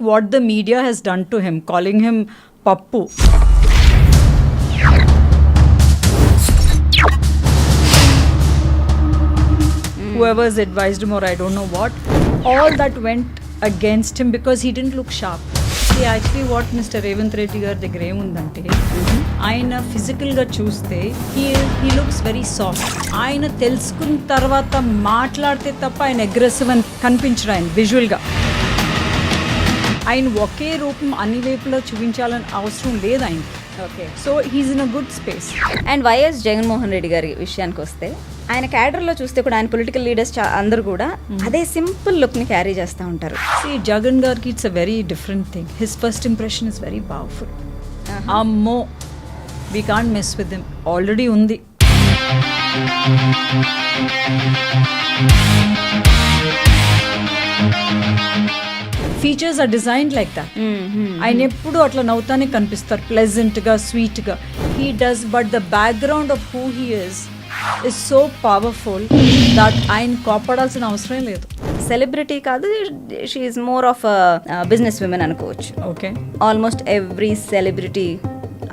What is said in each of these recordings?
What the media has done to him, calling him Pappu. Whoever's advised him, or I don't know what, all that went against him because he didn't look sharp. See, actually what Mr. Revanth Reddy గారి దగ్గర ఏముందంటే ఆయన ఫిజికల్గా చూస్తే he looks very soft. ఆయన తెలుసుకున్న తర్వాత మాట్లాడితే తప్ప ఆయన అగ్రెసివ్ అని కనిపించరు ఆయన విజువల్గా. ఆయన ఒకే రూపం అన్ని వైపులో చూపించాలని అవసరం లేదు ఆయనకి. Okay, so he's in a good space. And YS Jaganmohan Reddy గారి విషయానికి వస్తే ఆయన క్యాడర్లో చూస్తే కూడా ఆయన పొలిటికల్ లీడర్స్ అందరూ కూడా అదే సింపుల్ లుక్ని క్యారీ చేస్తూ ఉంటారు. See, జగన్ గారికి it's a very different thing. His first impression is very powerful. అమ్మో, we can't mess with him. Already ఉంది. Features are designed like that. ఆయన ఎప్పుడు అట్లా నవ్వుతానే కనిపిస్తారు, ప్లెజెంట్గా, స్వీట్గా. He does, but the background of who he is so powerful that ఆయన కోపడాల్సిన అవసరం లేదు. సెలబ్రిటీ కాదు, she is more of business women అనుకోవచ్చు. Okay, almost every celebrity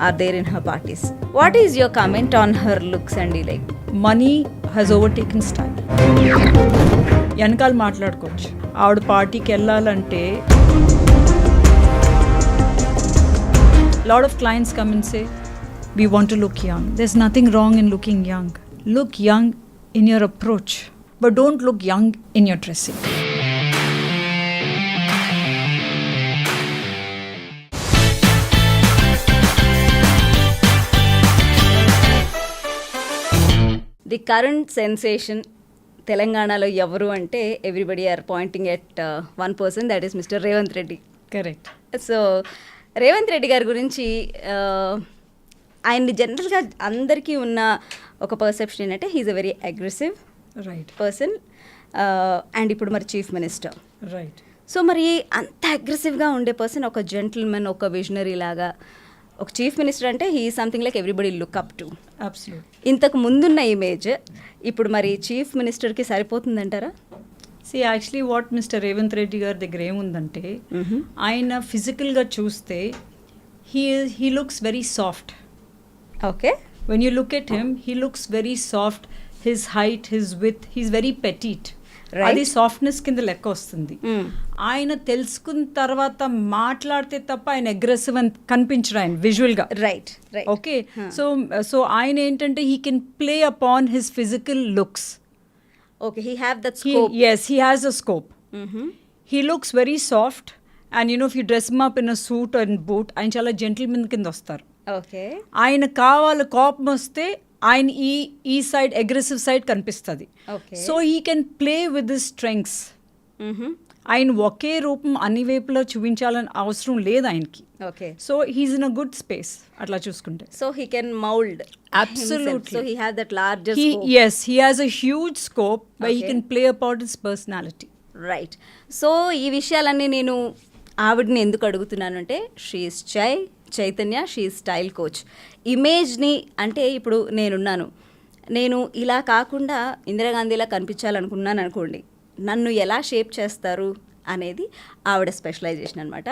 are there in her parties. What is your comment on her looks అండి? Like money has overtaken style. వెనకాల మాట్లాడుకోవచ్చు. ఆవిడ పార్టీకి వెళ్ళాలంటే lot of clients come and say, we want to look young. There's nothing wrong in looking young. Look young in your approach, but don't look young in your dressing. The current sensation తెలంగాణలో ఎవరు అంటే everybody are pointing at one person, that is mister Revanth Reddy. Correct. So Revanth Reddy గారి గురించి ఆయన్ని జనరల్గా అందరికీ ఉన్న ఒక పర్సెప్షన్ ఏంటంటే he's a very aggressive person, and ఇప్పుడు మరి చీఫ్ మినిస్టర్. Right. సో మరి అంత అగ్రెసివ్గా ఉండే పర్సన్ ఒక జెంటిల్మెన్, ఒక విజనరీ లాగా ఒక చీఫ్ మినిస్టర్ అంటే he something like everybody look up to. Absolutely. ఇంతకు ముందున్న ఇమేజ్ ఇప్పుడు మరి chief మినిస్టర్కి సరిపోతుందంటారా? See, actually what Mr. Revanth Reddy గారి దగ్గర ఏముందంటే ఆయన ఫిజికల్గా చూస్తే he looks very soft. Okay. When you look at him, he looks very soft. His height, his width, he's very petite. Right. అది సాఫ్ట్నెస్ కింద లెక్క వస్తుంది. ఆయన తెలుసుకున్న తర్వాత మాట్లాడితే తప్ప ఆయన అగ్రెసివ్ అని కనిపించరు ఆయన విజువల్గా. Right right. ఓకే, సో ఆయన ఏంటంటే he can play upon his physical looks. Okay, he have that scope. Yes, he has a scope. He looks very soft, and if you dress him up in a suit and boot, ఆయన చాలా gentlemen కింద వస్తారు. Okay, ఆయన కావాలి కోపం వస్తే ఆయన ఈ సైడ్ అగ్రెసివ్ సైడ్ కనిపిస్తుంది. So he can play with this strengths. ఆయన ఒకే రూపం అన్ని వైపులో చూపించాలని అవసరం లేదు ఆయనకి. Okay, so he's in a good space అట్లా చూసుకుంటే. So he can mould. Absolutely. So he has that larger he scope. Yes, he has a huge scope where he can play upon his personality. Right. So ఈ విషయాలన్నీ నేను ఆవిడని ఎందుకు అడుగుతున్నానంటే she is Chaitanya, she is style coach. ఇమేజ్ని అంటే ఇప్పుడు నేను ఇలా కాకుండా ఇందిరాగాంధీలా కనిపించాలనుకున్నాను అనుకోండి, నన్ను ఎలా షేప్ చేస్తారు అనేది ఆవిడ స్పెషలైజేషన్ అనమాట.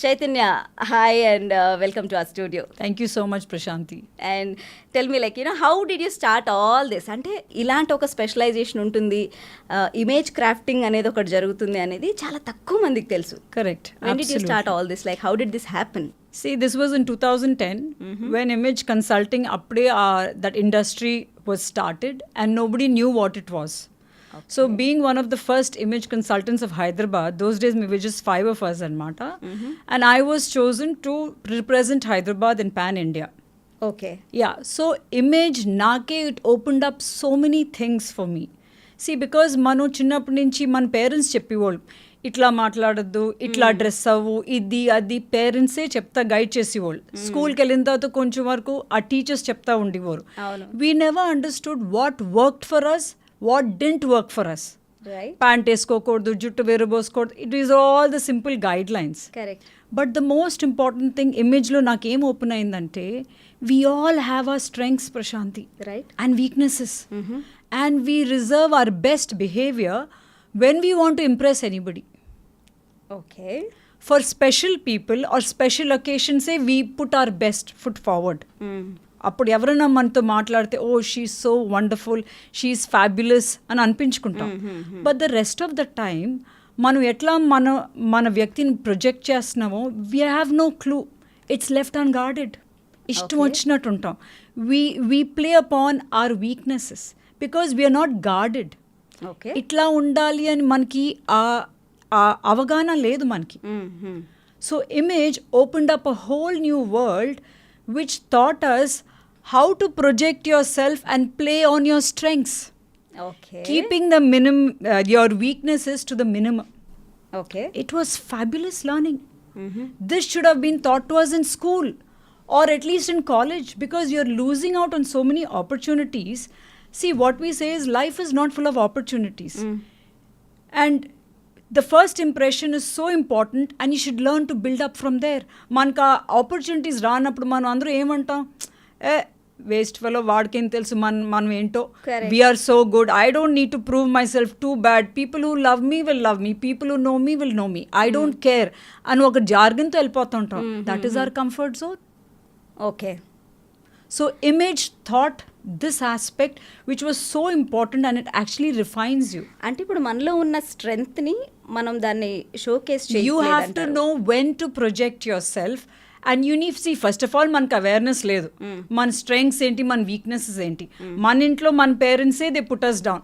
Chaitanya, hi and welcome to our studio. Thank you so much, Prashanthi. And tell me like how did you start all this? అంటే ఇలాంటి ఒక స్పెషలైజేషన్ ఉంటుంది, ఇమేజ్ క్రాఫ్టింగ్ అనేది ఒకటి జరుగుతుంది అనేది చాలా తక్కువ మందికి తెలుసు. Correct. When did you start all this? Like, how did this happen? See, this was in 2010 when image consulting that industry was started and nobody knew what it was. Okay. So being one of the first image consultants of Hyderabad, those days we were just 5 of us anmata, and I was chosen to represent Hyderabad in Pan India. Okay. Yeah, so image it opened up so many things for me. See, because manu chinnappu nunchi man parents cheppivolu, ఇట్లా మాట్లాడద్దు, ఇట్లా dress అవ్వు, ఇది అది పేరెంట్సే చెప్తా guide చేసేవాళ్ళు. స్కూల్కి వెళ్ళిన తర్వాత కొంచెం వరకు ఆ టీచర్స్ చెప్తా ఉండేవారు. We never understood what worked for us, what didn't work for us. Pant వేసుకోకూడదు, జుట్టు వేరబోసుకోకూడదు, it is all the simple guidelines. But the most important thing ఇమేజ్లో నాకేం ఓపెన్ అయిందంటే, we all have our strengths, Prashanti, and weaknesses, and we reserve our best behaviour when we want to impress anybody. Okay. For special people or special occasions, say we put our best foot forward. అప్పుడు ఎవరైనా మనతో మాట్లాడితే oh she's so wonderful, she's fabulous అని అనిపించుకుంటాం. But the rest of the time మనం ఎట్లా మన వ్యక్తిని ప్రొజెక్ట్ చేస్తున్నామో we have no clue. It's left unguarded. ఇష్టం వచ్చినట్టు ఉంటాం. We play upon our weaknesses because we are not guarded. Okay. ఇట్లా ఉండాలి అని మనకి ఆ అవగాహన లేదు మనకి. So image opened up a whole new world which taught us how to project yourself and play on your strengths. Okay. Keeping the your weaknesses to the minimum. Okay. It was fabulous learning. This should have been taught to us in school or at least in college, because you're losing out on so many opportunities. See, what we say is life is not full of opportunities. And the first impression is so important and you should learn to build up from there. మనకు ఆ opportunities రానప్పుడు మనం అందరూ ఏమంటాం, waste fellow, వాడికేం తెలుసు మనం ఏంటో, we are so good, I don't need to prove myself, too bad, people who love me will love me, people who know me will know me, I don't care అని ఒక జార్గన్తో వెళ్ళిపోతుంటాం. That is our comfort zone. Okay. So image thought this aspect which was so important and it actually refines you. అంటే ఇప్పుడు మనలో ఉన్న strength ని మనం దాన్ని showcase చేయలేదంటారు. You have to know when to project yourself and you need to see, first of all మనకు awareness లేదు మన స్ట్రెంగ్స్ ఏంటి, మన వీక్నెసెస్ ఏంటి. మన ఇంట్లో మన పేరెంట్సే దే పుట్ us down.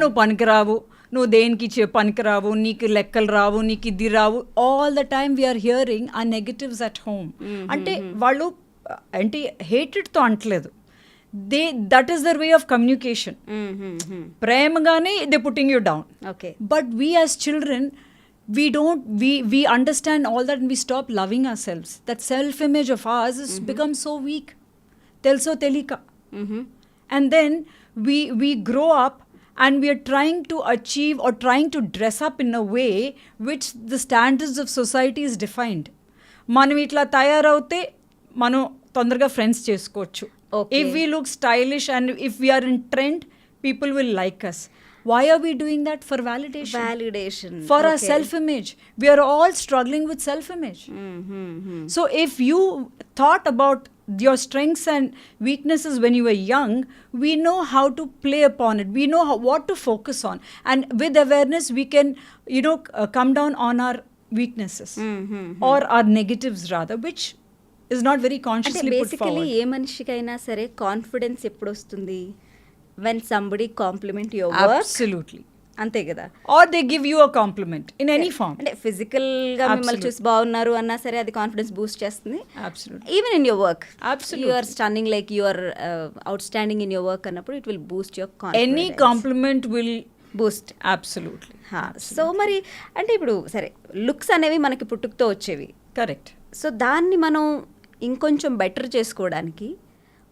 నువ్వు పనికిరావు, నువ్వు దేనికి పనికిరావు, నీకు లెక్కలు రావు, నీకు ఇది రావు. All the time we are hearing ఆ నెగటివ్స్ అట్ హోమ్. అంటే వాళ్ళు అంటే హేటెడ్తో అంటలేదు, that is their way of communication. ప్రేమగానే they putting you down. Okay. But we as children we understand all that and we stop loving ourselves. That self image of ours has become so weak, telso telika. And then we grow up and we are trying to achieve or trying to dress up in a way which the standards of society is defined. మనం ఇట్లా తయారవుతే మనం తొందరగా friends చేసుకోవచ్చు. If we look stylish and if we're in trend, people will like us. Why are we doing that? For validation. For our self-image. We are all struggling with self-image. So if you thought about your strengths and weaknesses when you were young, we know how to play upon it. We know what to focus on. And with awareness, we can, come down on our weaknesses or our negatives rather, which is not very consciously put forward. Basically, ఏ మనిషికైనా సరే confidence ఎప్పుడు వస్తుంది? When somebody compliment your work. Absolutely. అంతే కదా. Or they give you a compliment in any form. అంటే physical గా మిమ్మల్ని చూసి బాగున్నారు అన్నా సరే అది కాన్ఫిడెన్స్ బూస్ట్ చేస్తుంది. Absolutely. Even in your work. Absolutely. You are stunning, like you are outstanding in your work అన్నప్పుడు it will boost your confidence. Any compliment will boost. Absolutely. So మరి అంటే ఇప్పుడు సరే లుక్స్ అనేవి మనకి పుట్టుకతో వచ్చేవి. Correct. సో దాన్ని మనం ఇంకొంచెం బెటర్ చేసుకోవడానికి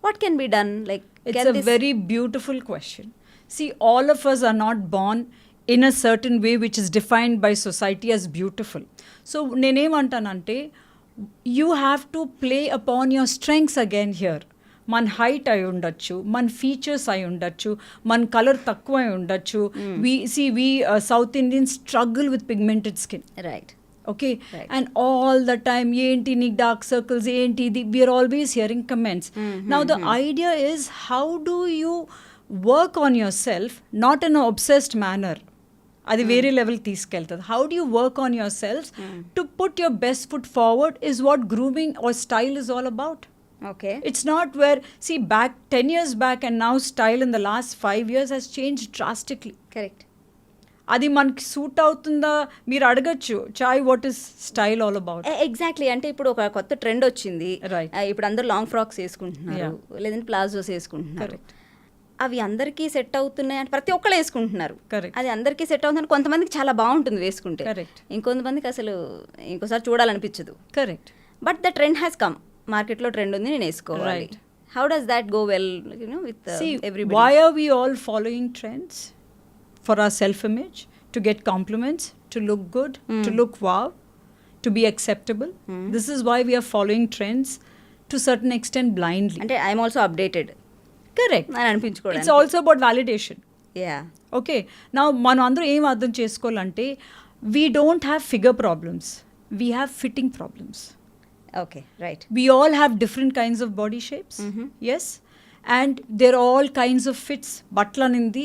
what can be done? Like, it's a very beautiful question. See, all of us are not born in a certain way which is defined by society as beautiful. So nenemantanante, you have to play upon your strengths again here. మన height అయి ఉండొచ్చు, మన features అయి ఉండొచ్చు, మన colour తక్కువ అయి ఉండొచ్చు. we South Indians struggle with pigmented skin. Right. Okay. Right. And all the time enti nik dark circles enti, we are always hearing comments. Now the idea is, how do you work on yourself, not in an obsessed manner, adi very level తీసుకెళ్తది. How do you work on yourself to put your best foot forward is what grooming or style is all about. Okay. It's not where, see, back 10 years back and now style in the last 5 years has changed drastically. Correct. అది మనకి suit అవుతుందా మీరు అడగచ్చు. చాయ్, what is style all about? Exactly. అంటే ఇప్పుడు ఒక కొత్త ట్రెండ్ వచ్చింది. ఇప్పుడు అందరూ లాంగ్ ఫ్రాక్స్ వేసుకుంటున్నారు, లేదంటే ప్లాజోస్ వేసుకుంటున్నారు. అవి అందరికీ సెట్ అవుతున్నాయి అంటే ప్రతి ఒక్కళ్ళు వేసుకుంటున్నారు. అది అందరికీ సెట్ అవుతుంది. కొంతమందికి చాలా బాగుంటుంది వేసుకుంటే, ఇంకొంతమందికి అసలు ఇంకోసారి చూడాలనిపించదు. Correct. But the trend has come. మార్కెట్లో ట్రెండ్ ఉంది, నేను వేసుకోవాలి. How does that go well with everybody? Why are we all following trends? For our self-image, to get compliments, to look good, to look wow, to be acceptable. This is why we are following trends to certain extent blindly. And I am also updated. Correct. It's also about validation. Yeah. Okay. Now, మనం అందరూ ఏం అర్థం చేసుకోవాలంటే, we don't have figure problems. We have fitting problems. Okay right. We all have different kinds of body shapes. Yes. And there are all kinds of fits. బట్టలు అనేది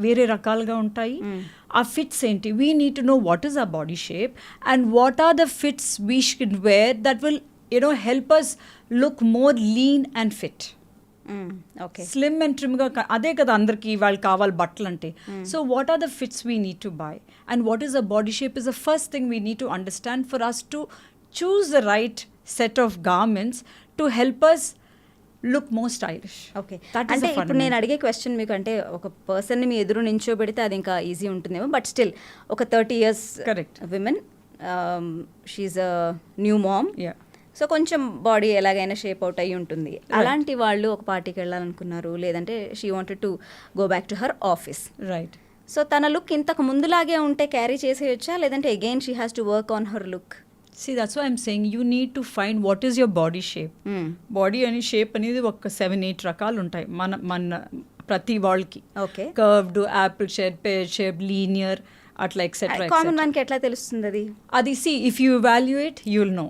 వేరే రకాలుగా ఉంటాయి. ఆ ఫిట్స్ ఏంటి? We need to know what is our body shape and what are the fits we should wear that will help us look more lean and fit. Okay. Slim and ట్రిమ్గా అదే కదా అందరికి వాళ్ళు కావాలి బట్టలు అంటే. So what are the fits we need to buy and what is a body shape is the first thing we need to understand for us to choose the right set of garments to help us look more stylish. Okay. అంటే ఇప్పుడు నేను అడిగే question మీకు, అంటే ఒక పర్సన్ని మీ ఎదురు నించోబెడితే అది ఇంకా ఈజీ ఉంటుందేమో, బట్ స్టిల్ ఒక 30 years correct women, she's a new mom, yeah, so కొంచెం బాడీ ఎలాగైనా షేప్ అవుట్ అయ్యి ఉంటుంది. అలాంటి వాళ్ళు ఒక పార్టీకి వెళ్ళాలనుకున్నారు, లేదంటే she wanted to go back to her office, right. So తన లుక్ ఇంతకు ముందులాగే ఉంటే క్యారీ చేసేయచ్చా, లేదంటే again she has to work on her look? See, that's why I'm saying you need to find what is your body shape. Body అని shape అనేది ఒక 7-8 రకాలు ఉంటాయి మన ప్రతి వాళ్ళకి. ఓకే. కర్వ్డ్, యాపిల్ షేప్, పేర్ షేప్, లీనియర్, అట్లా ఎక్సెట్రా. కామన్ మనకి ఎట్లా తెలుస్తుంది అది? అది if you evaluate you will know.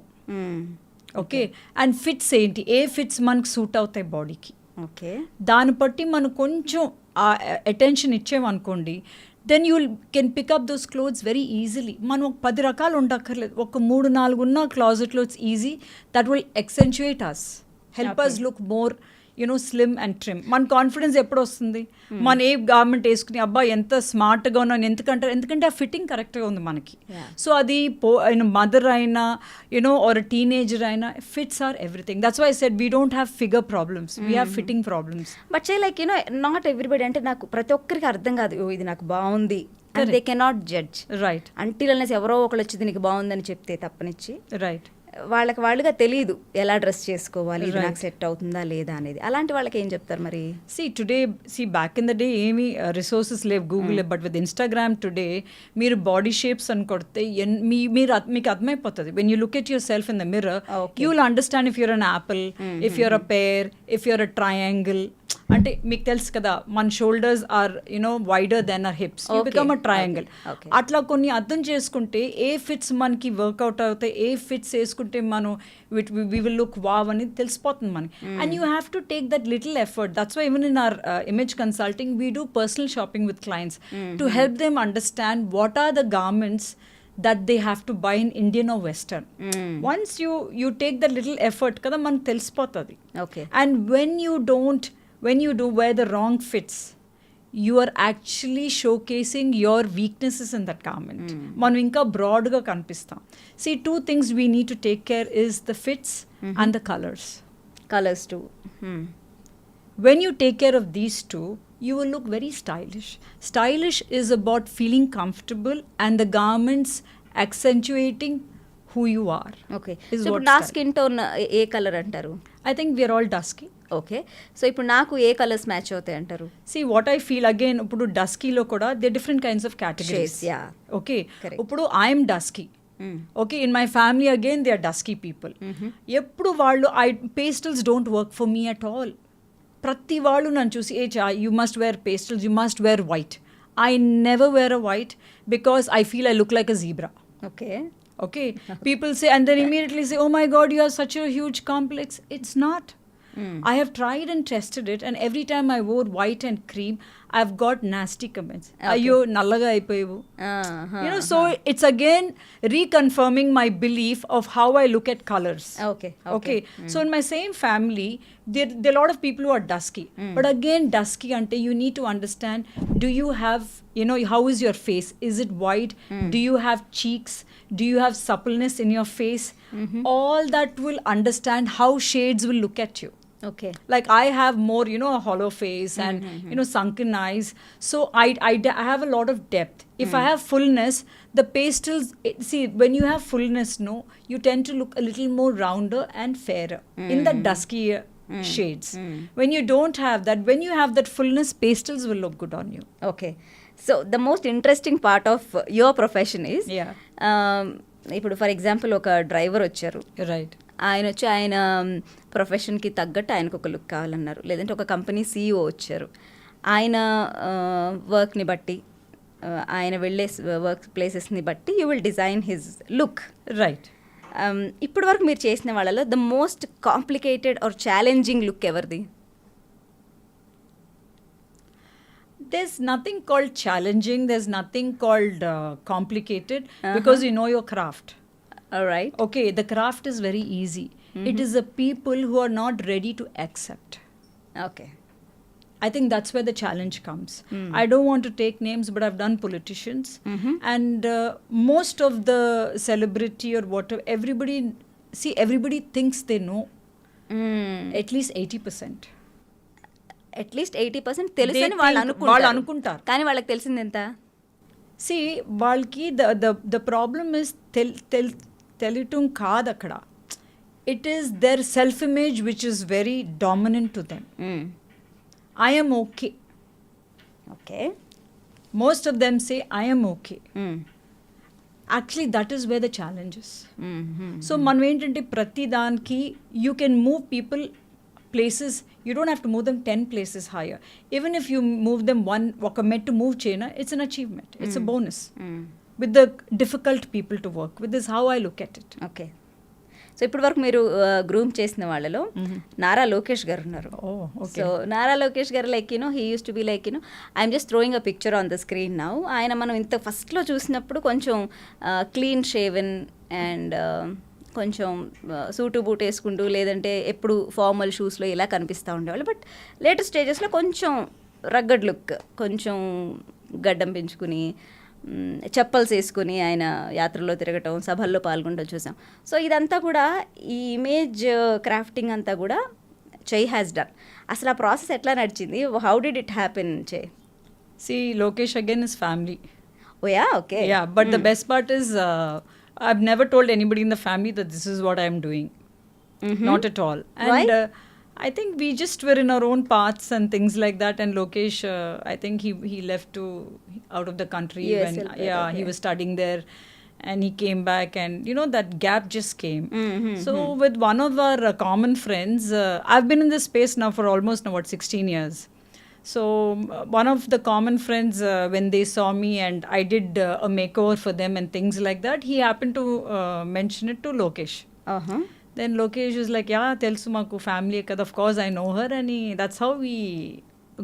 Okay. And fits ఏంటి, ఏ ఫిట్స్ మనకు సూట్ అవుతాయి బాడీకి, ఓకే, దాన్ని బట్టి మనం కొంచెం అటెన్షన్ ఇచ్చామనుకోండి, then you can pick up those clothes very easily. మనం ఒక 10 రకాలు ఉండక్కర్లేదు, ఒక 3-4 ఉన్న క్లాజెట్లో it's easy. That will accentuate us, help us look more slim and trim. మన కాన్ఫిడెన్స్ ఎప్పుడు వస్తుంది? మన ఏ గార్మెంట్ వేసుకుని అబ్బా ఎంత స్మార్ట్గా ఉన్నాను ఎందుకంటే ఆ ఫిట్టింగ్ కరెక్ట్గా ఉంది మనకి. సో అది మదర్ అయినా ఆర్ టీనేజర్ అయినా, fits or everything. That's why I said we don't have figure problems, we have fitting problems. But say like not everybody, అంటే నాకు ప్రతి ఒక్కరికి అర్థం కాదు ఇది నాకు బాగుంది, and they cannot judge. Right. Until అనేసి ఎవరో ఒకళ్ళు వచ్చి దీనికి బాగుందని చెప్తే తప్పనిచ్చి రైట్, వాళ్ళుగా తెలియదు ఎలా డ్రెస్ చేసుకోవాలి, ఇది నాకు సెట్ అవుతుందా లేదా అనేది. అలాంటి వాళ్ళకి ఏం చెప్తారు మరి? బ్యాక్ ఇన్ ద డే ఏమి రిసోర్సెస్ లేవు, Google, but with Instagram today మీరు బాడీ షేప్స్ అని కొడితే మీకు అర్థమైపోతుంది. When you look at yourself in the mirror, you will understand if you're an apple, if you're a pear, if you're a triangle. అంటే మీకు తెలుసు కదా, మన shoulders are wider than our hips, you become a triangle. అట్లా కొన్ని అర్థం చేసుకుంటే ఏ fits మనకి వర్కౌట్ అవుతాయి, ఏ ఫిట్స్ వేసుకుంటే మనం వి విల్ లుక్ వావ్ అని తెలిసిపోతుంది మనకి. And you have to take that little effort. That's why even in our image consulting we do personal shopping with clients to help them understand what are the garments that they have to buy in Indian or Western. Once you take that little effort, kada man telspotadi. Okay. And when you do wear the wrong fits, you are actually showcasing your weaknesses in that garment. Manu inka broad ga kanipistam. See, 2 things we need to take care is the fits and the colors. Colors too. When you take care of these 2, you will look very stylish. Stylish is about feeling comfortable and the garments accentuating who you are. Okay. So ఇప్పుడు నా skin tone ఏ colour అంటారు? I think we are all dusky. Okay. So ఇప్పుడు నాకు ఏ colours match అవుతాయి అంటారు? See, what I feel again, ఇప్పుడు డస్కీలో కూడా there are different kinds of categories. Shades, yeah. Okay. Correct. ఇప్పుడు I am dusky. Okay, in my family again they are dusky people. ఎప్పుడు వాళ్ళు pastels don't work for me at all. ప్రతి వాళ్ళు నన్ను చూసి you must wear pastels, you must wear white. I never wear a white because I feel I look like a zebra. Okay. People say, and then immediately say, oh my God, you have such a huge complex. It's not. I have tried and tested it, and every time I wore white and cream, I've got nasty comments. Ayyo, nallaga aipoyevu. So it's again reconfirming my belief of how I look at colors. Okay. So in my same family, there are a lot of people who are dusky. But again, dusky ante you need to understand, do you have, how is your face? Is it wide? Do you have cheeks? Do you have suppleness in your face? All that will understand how shades will look at you. Okay. Like I have more, a hollow face and, sunken eyes. So I have a lot of depth. If I have fullness, the pastels, see, when you have fullness, you tend to look a little more rounder and fairer in the dusky shades. When you don't have that, when you have that fullness, pastels will look good on you. Okay. So the most interesting part of your profession is, ఇప్పుడు for example ఒక driver వచ్చారు, right, ఆయన వచ్చి ఆయన ప్రొఫెషన్కి తగ్గట్టు ఆయనకు ఒక look కావాలన్నారు. లేదంటే ఒక కంపెనీ CEO వచ్చారు, ఆయన వర్క్ని బట్టి ఆయన వెళ్ళే వర్క్ ప్లేసెస్ని బట్టి you will design his look. Right. ఇప్పటి వరకు మీరు చేసిన వాళ్ళలో the most complicated or challenging look ఎవరిది? There's nothing called challenging, there's nothing called complicated, because you know your craft. All right. Okay, the craft is very easy. It is the people who are not ready to accept. Okay. I think that's where the challenge comes. I don't want to take names, but I've done politicians. And most of the celebrity or whatever, everybody thinks they know. At least 80%. At least 80% తెలుసని వాళ్ళు అనుకుంటారు, కానీ వాళ్ళకి తెలిసింది ఎంత? See, వాళ్ళకి the problem is తెలియటం కాదు అక్కడ. It is their self-image which is very dominant to them. I am okay. Okay. Most of them say, I am okay. Actually, that is where the challenge is. So, మనం ఏంటంటే ప్రతి దానికి you can move people places. You don't have to move them 10 places higher. Even if you move them ఒక మెట్టు move చేయనా, it's an achievement. It's a bonus. With the difficult people to work with is how I look at it. Okay. So ఇప్పటి వరకు మీరు groom చేసిన వాళ్ళలో నారా లోకేష్ గారు ఉన్నారు. సో నారా లోకేష్ గారు like he use to be like I'm just throwing a picture on the screen now. ఆయన మనం ఇంత ఫస్ట్లో చూసినప్పుడు కొంచెం క్లీన్ షేవెన్ అండ్ కొంచెం సూటు బూట్ వేసుకుంటూ లేదంటే ఎప్పుడు ఫార్మల్ షూస్లో ఇలా కనిపిస్తూ ఉండేవాళ్ళు. బట్ లేటెస్ట్ స్టేజెస్లో కొంచెం రగ్గడ్ లుక్, కొంచెం గడ్డం పెంచుకుని చెప్పల్స్ వేసుకుని ఆయన యాత్రలో తిరగటం, సభల్లో పాల్గొనడం చూసాం. సో ఇదంతా కూడా ఈ ఇమేజ్ క్రాఫ్టింగ్ అంతా కూడా చై హ్యాస్ డన్. అసలు ఆ ప్రాసెస్ ఎట్లా నడిచింది? హౌ డిడ్ ఇట్ హ్యాపెన్ చై? See, Lokesh again is family. Oh yeah, okay. Yeah, but the best part is I've never told anybody in the family that this is what I'm doing. Not at all. And why? I think we just were in our own paths and things like that. And Lokesh, I think he left to out of the country US when okay. he was studying there, and he came back, and that gap just came. So with one of our common friends, I've been in this space now for almost 16 years. So one of the common friends, when they saw me and I did a makeover for them and things like that, he happened to mention it to Lokesh. Then Lokesh was like, yeah, telsu maku family kada, of course I know her, and that's how we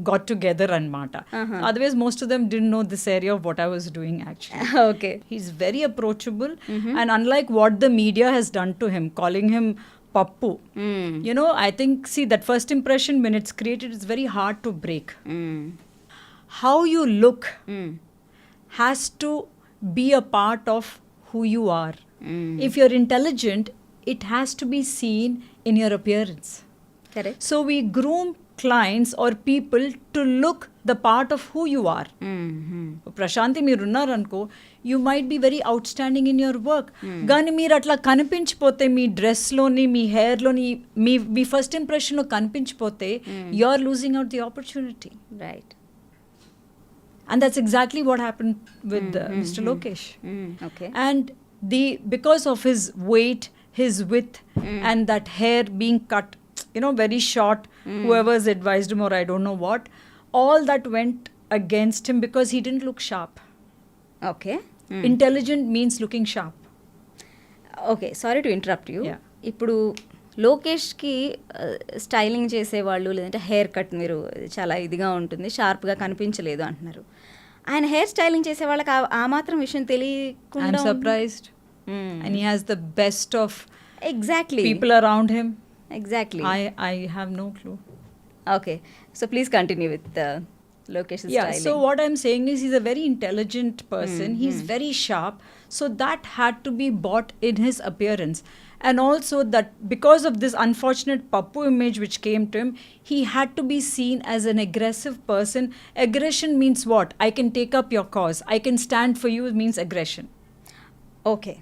got together anmata. Otherwise most of them didn't know this area of what I was doing actually. Okay. He's very approachable, and unlike what the media has done to him, calling him Pappu, I think, see, that first impression when it's created, it's very hard to break. How you look has to be a part of who you are. If you're intelligent, it has to be seen in your appearance. Correct. So we groom clients or people to look the part of who you are. Prashanthi, మీరు ఉన్నారనుకో, you might be very outstanding in your work. కానీ మీరు అట్లా కనిపించిపోతే, మీ డ్రెస్లోని, మీ హెయిర్లోని, మీ first ఇంప్రెషన్లో కనిపించిపోతే, you are losing out the opportunity. Right. And that's exactly what happened with Mr. Lokesh. Okay. And because of his weight, his width, and that hair being cut, very short, whoever's advised him or I don't know what, all that went against him because he didn't look sharp. Okay. Intelligent means looking sharp. Okay, sorry to interrupt you. Yeah. ఇప్పుడు లోకేష్కి styling చేసేవాళ్ళు లేదంటే hair cut మీరు చాలా ఇదిగా ఉంటుంది, షార్ప్గా కనిపించలేదు అంటున్నారు. ఆయన హెయిర్ స్టైలింగ్ చేసే వాళ్ళకి ఆ మాత్రం విషయం తెలియకుండా I'm surprised. And he has the best of exactly people around him. Exactly. I have no clue. Okay, so please continue with Lokesh's styling. So what I'm saying is he's a very intelligent person. He's very sharp. So that had to be bought in his appearance. And also that because of this unfortunate Pappu image which came to him, he had to be seen as an aggressive person. Aggression means what? I can take up your cause. I can stand for you means aggression. Okay.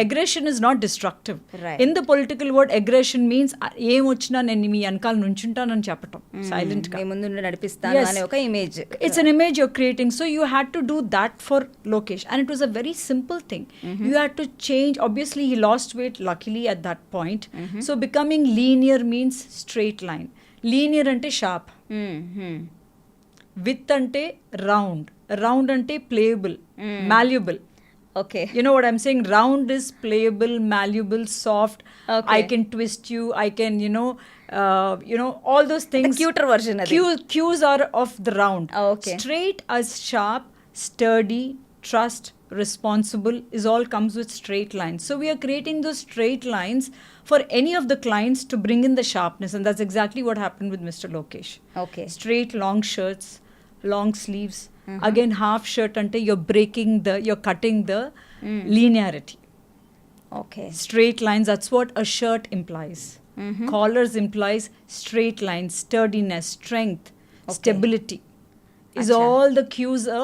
Aggression is not destructive. Right. In the political world, aggression means ఏం వచ్చినా నేను మీ వెనకాల నుంచుంటానని చెప్పటం, silent గా ముందు నడిపిస్తాను అనే ఒక image. It's an image you're creating. So you had to do that for Lokesh, and it was a very simple thing. You had to change. Obviously he lost weight luckily at that point. So becoming linear means straight line. Linear ante sharp. With అంటే round అంటే playable, మాల్యుబుల్. Okay. You know what I'm saying? Round is playable, malleable, soft. Okay. I can twist you. I can, all those things. The cuter version adi. Cues are of the round. Oh, okay. Straight as sharp, sturdy, trust, responsible is all comes with straight lines. So we are creating those straight lines for any of the clients to bring in the sharpness, and that's exactly what happened with Mr. Lokesh. Okay. Straight long shirts, long sleeves. Again, half shirt ante you're cutting the linearity. Okay. Straight lines, that's what a shirt implies. Collars implies straight lines, sturdiness, strength, stability. Is Acha. all the cues a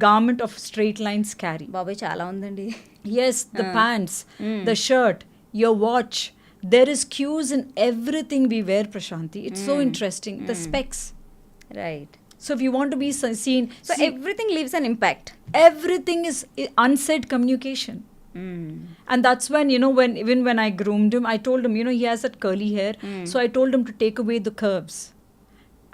garment of straight lines carry. బాబాయ్ చాలా ఉందండి. Yes, the pants, the shirt, your watch. There is cues in everything we wear, Prashanthi. It's so interesting. The specs. Right. So if you want to be seen, So everything leaves an impact. everything is unsaid communication. And that's when, even when I groomed him, I told him, he has that curly hair. So I told him to take away the curves.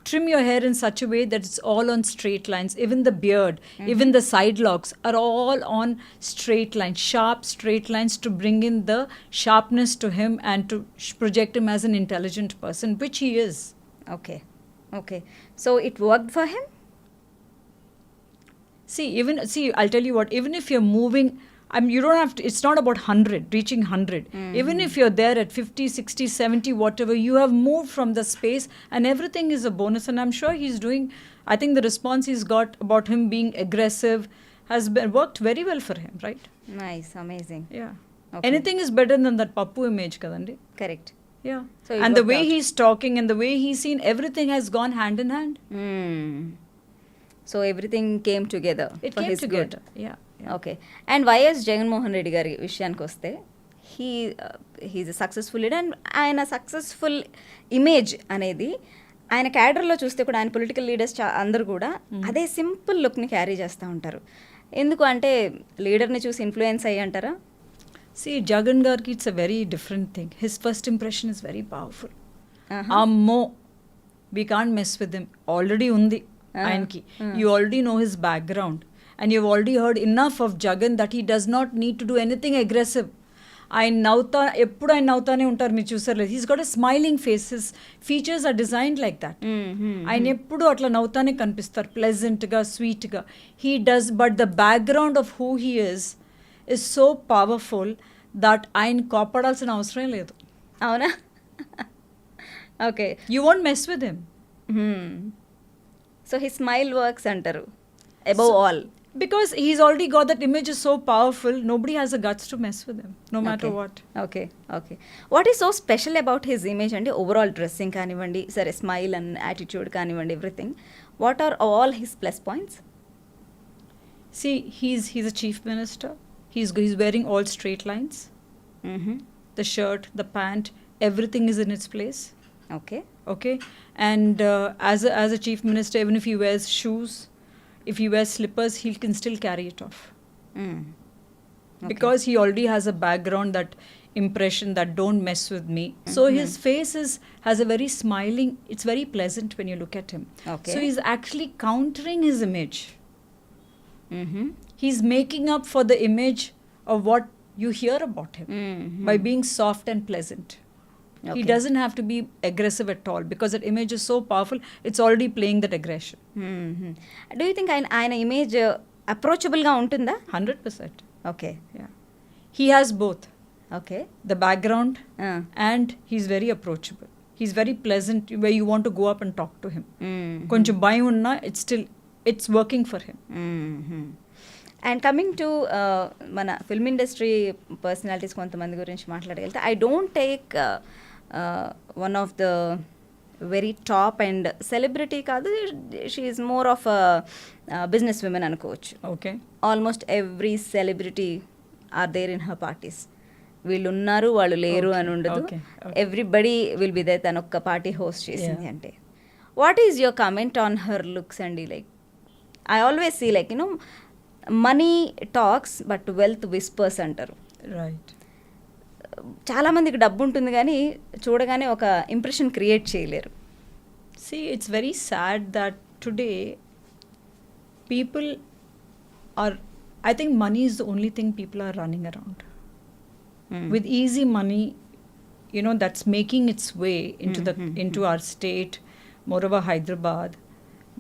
Trim your hair in such a way that it's all on straight lines. Even the beard, even the side locks are all on straight lines, sharp straight lines to bring in the sharpness to him and to project him as an intelligent person, which he is. Okay. So it worked for him? See, I'll tell you what, even if you're moving, you don't have to, it's not about 100, reaching 100. Even if you're there at 50, 60, 70, whatever, you have moved from the space and everything is a bonus. And I'm sure he's doing, I think the response he's got about him being aggressive has worked very well for him, right? Nice, amazing. Yeah. Okay. Anything is better than that Pappu image, kadandi? Correct. Yeah. So it and the worked way out. he's talking and the way he's seen, everything has gone hand in hand. So everything came together. It for came his together. Good. Yeah. Okay. And YS Jaganmohan Reddy గారి విషయానికి వస్తే he's a successful leader. And ఆయన successful image అనేది ఆయన క్యాడర్లో చూస్తే కూడా ఆయన పొలిటికల్ లీడర్స్ అందరూ కూడా అదే సింపుల్ లుక్ని క్యారీ చేస్తూ ఉంటారు. ఎందుకు అంటే లీడర్ని చూసి ఇన్ఫ్లుయెన్స్ అయ్యి అంటారా? See, Jagan Gargi, it's a very different thing. His first impression is very powerful. Ammo, we can't mess with him. Already undi, ayanki. You already know his background. And you've already heard enough of Jagan that he does not need to do anything aggressive. ఎప్పుడు ఆయన నవ్వుతానే ఉంటారు, మీరు చూసారు. He's got a smiling face, his features are designed like that. ఆయన ఎప్పుడు అట్లా నవ్వుతానే కనిపిస్తారు, ప్లెజెంట్గా, స్వీట్గా. He does, but the background of who he is so powerful that ఆయన కోపడాల్సిన అవసరం లేదు. అవునా? Okay. You won't mess with him. So his smile works అంటారు above all. Because he's already got that image is so powerful, nobody has the guts to mess with him, no matter what. Okay. What is so special about his image అంటే overall dressing కానివ్వండి, సరే smile and attitude కానివ్వండి, everything. What are all his plus points? See, he's a chief minister. He's wearing all straight lines. The shirt, the pant, everything is in its place. Okay. And as a chief minister, even if he wears shoes, if he wears slippers, he can still carry it off. Because he already has a background, that impression that don't mess with me. So his face has a very smiling, it's very pleasant when you look at him. Okay. So he's actually countering his image. He's making up for the image of what you hear about him by being soft and pleasant. Okay. He doesn't have to be aggressive at all because that image is so powerful. It's already playing that aggression. Do you think ఆయన image అప్రోచబుల్గా ఉంటుందా? 100%. Okay. Yeah. He has both. Okay. The background and he's very approachable. He's very pleasant where you want to go up and talk to him. కొంచెం భయం ఉన్నా it's working for him. And coming to మన film industry personalities కొంతమంది గురించి మాట్లాడగలిగితే, I don't take one of the very top and celebrity కాదు, she is more of business women అనుకోవచ్చు. Okay. Almost every celebrity are there in her parties. వీళ్ళు ఉన్నారు, వాళ్ళు లేరు అని ఉండదు. Everybody will be there. తను ఒక్క పార్టీ హోస్ట్ చేసింది అంటే. What is your comment on her looks అండి? Like I always see like money talks but wealth whispers అంటారు. రైట్. చాలామందికి డబ్బు ఉంటుంది కానీ చూడగానే ఒక ఇంప్రెషన్ క్రియేట్ చేయలేరు. See, it's very sad that today people are, I think money is the only thing people are running around. With easy money, that's making its way into our state, moreover Hyderabad,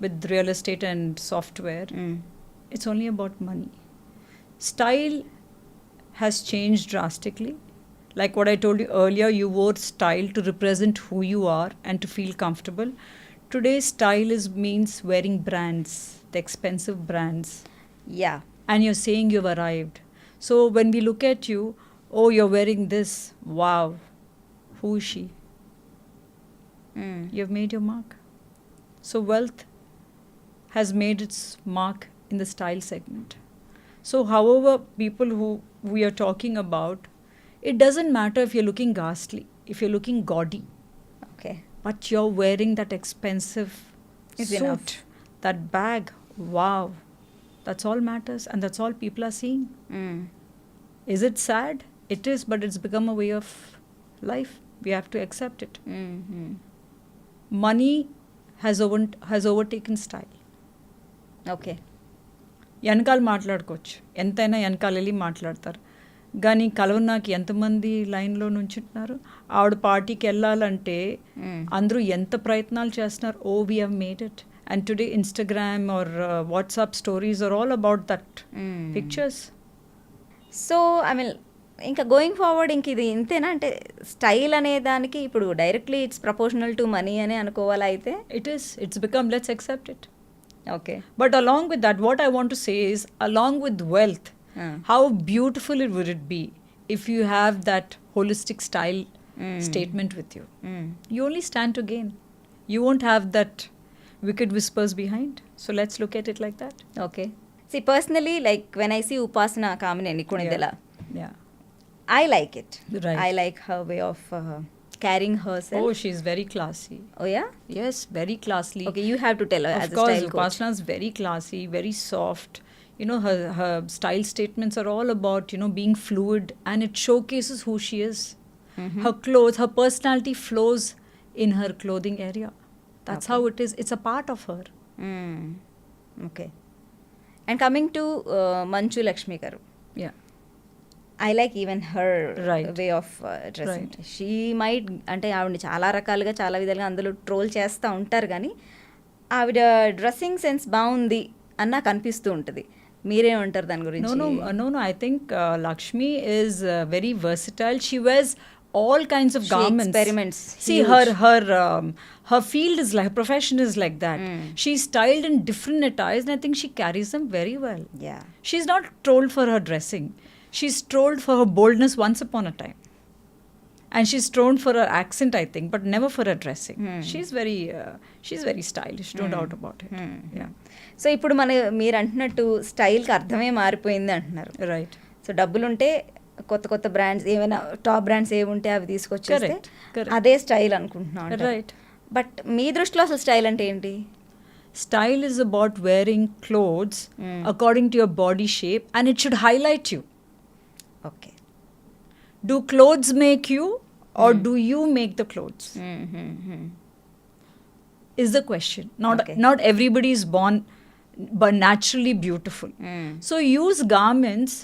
with real estate and software. It's only about money. Style has changed drastically. Like what I told you earlier, you wore style to represent who you are and to feel comfortable. Today, style means wearing brands, the expensive brands. Yeah. And you're saying you've arrived. So when we look at you, oh, you're wearing this. Wow. Who is she? You've made your mark. So wealth has made its mark in the style segment. So however people who we are talking about, it doesn't matter if you're looking ghastly, if you're looking gaudy. Okay. But you're wearing that expensive It's suit, enough. that bag. Wow. That's all matters, and that's all people are seeing. Is it sad? It is, but it's become a way of life. We have to accept it. Money has overtaken style. Okay. వెనకాల మాట్లాడుకోవచ్చు, ఎంతైనా వెనకాల వెళ్ళి మాట్లాడతారు. కానీ కలవనాకి ఎంతమంది లైన్లో నుంచుంటున్నారు. ఆవిడ పార్టీకి వెళ్ళాలంటే అందరూ ఎంత ప్రయత్నాలు చేస్తున్నారు. Oh we have made it. And today Instagram or WhatsApp stories are all about that pictures. So I mean ఇంకా గోయింగ్ ఫార్వర్డ్ ఇంక ఇది ఇంతేనా అంటే స్టైల్ అనే దానికి ఇప్పుడు directly it's proportional to money అని అనుకోవాలా అయితే? It's become, let's accept it. Okay. But along with that, what I want to say is, along with wealth, how beautiful would it be if you have that holistic style statement with you. You only stand to gain. You won't have that wicked whispers behind. So let's look at it like that. Okay. See personally like when I see Upasana Kamineni నికుణిదెల, Yeah. I like it. Right. I like her way of carrying herself. Oh, she's very classy. Oh yeah? Yes, very classy. Okay, you have to tell her Of as a course, style coach. Upasana is very classy, very soft. Her style statements are all about, being fluid, and it showcases who she is. Her clothes, her personality flows in her clothing area. That's how it is. It's a part of her. Okay. And coming to Manchu Lakshmi garu. Yeah. I like even her Right. way of dressing. Right. She might అంటే ఆవిడని చాలా రకాలుగా చాలా విధాలుగా అందులో troll చేస్తూ ఉంటారు, కానీ ఆవిడ డ్రెస్సింగ్ సెన్స్ బాగుంది అని నాకు అనిపిస్తూ ఉంటుంది. మీరేమంటారు దాని గురించి? No. I think Lakshmi is very versatile. She wears all kinds of She garments. experiments. See, Huge. her field is like, her profession is like that. She's styled in different attires, and I think she carries them very well. Yeah. She's not trolled for her dressing. She's trolled for her boldness once upon a time. And she's trolled for her accent, I think, but never for her dressing. She's very stylish, no doubt about it. Yeah. So ఇప్పుడు మీరు అంటున్నట్టు స్టైల్కి అర్థమే మారిపోయింది అంటున్నారు. Right. So డబ్బులుంటే కొత్త కొత్త brands ఏమైనా top brands ఏముంటే అవి తీసుకొచ్చేస్తే Correct. అదే స్టైల్ అనుకుంటున్నాను. Right. బట్ మీ దృష్టిలో అసలు స్టైల్ అంటే ఏంటి? Style is about wearing clothes according to your body shape, and it should highlight you. Okay. Do clothes make you, or do you make the clothes? Is the question. Not everybody is born but naturally beautiful. So use garments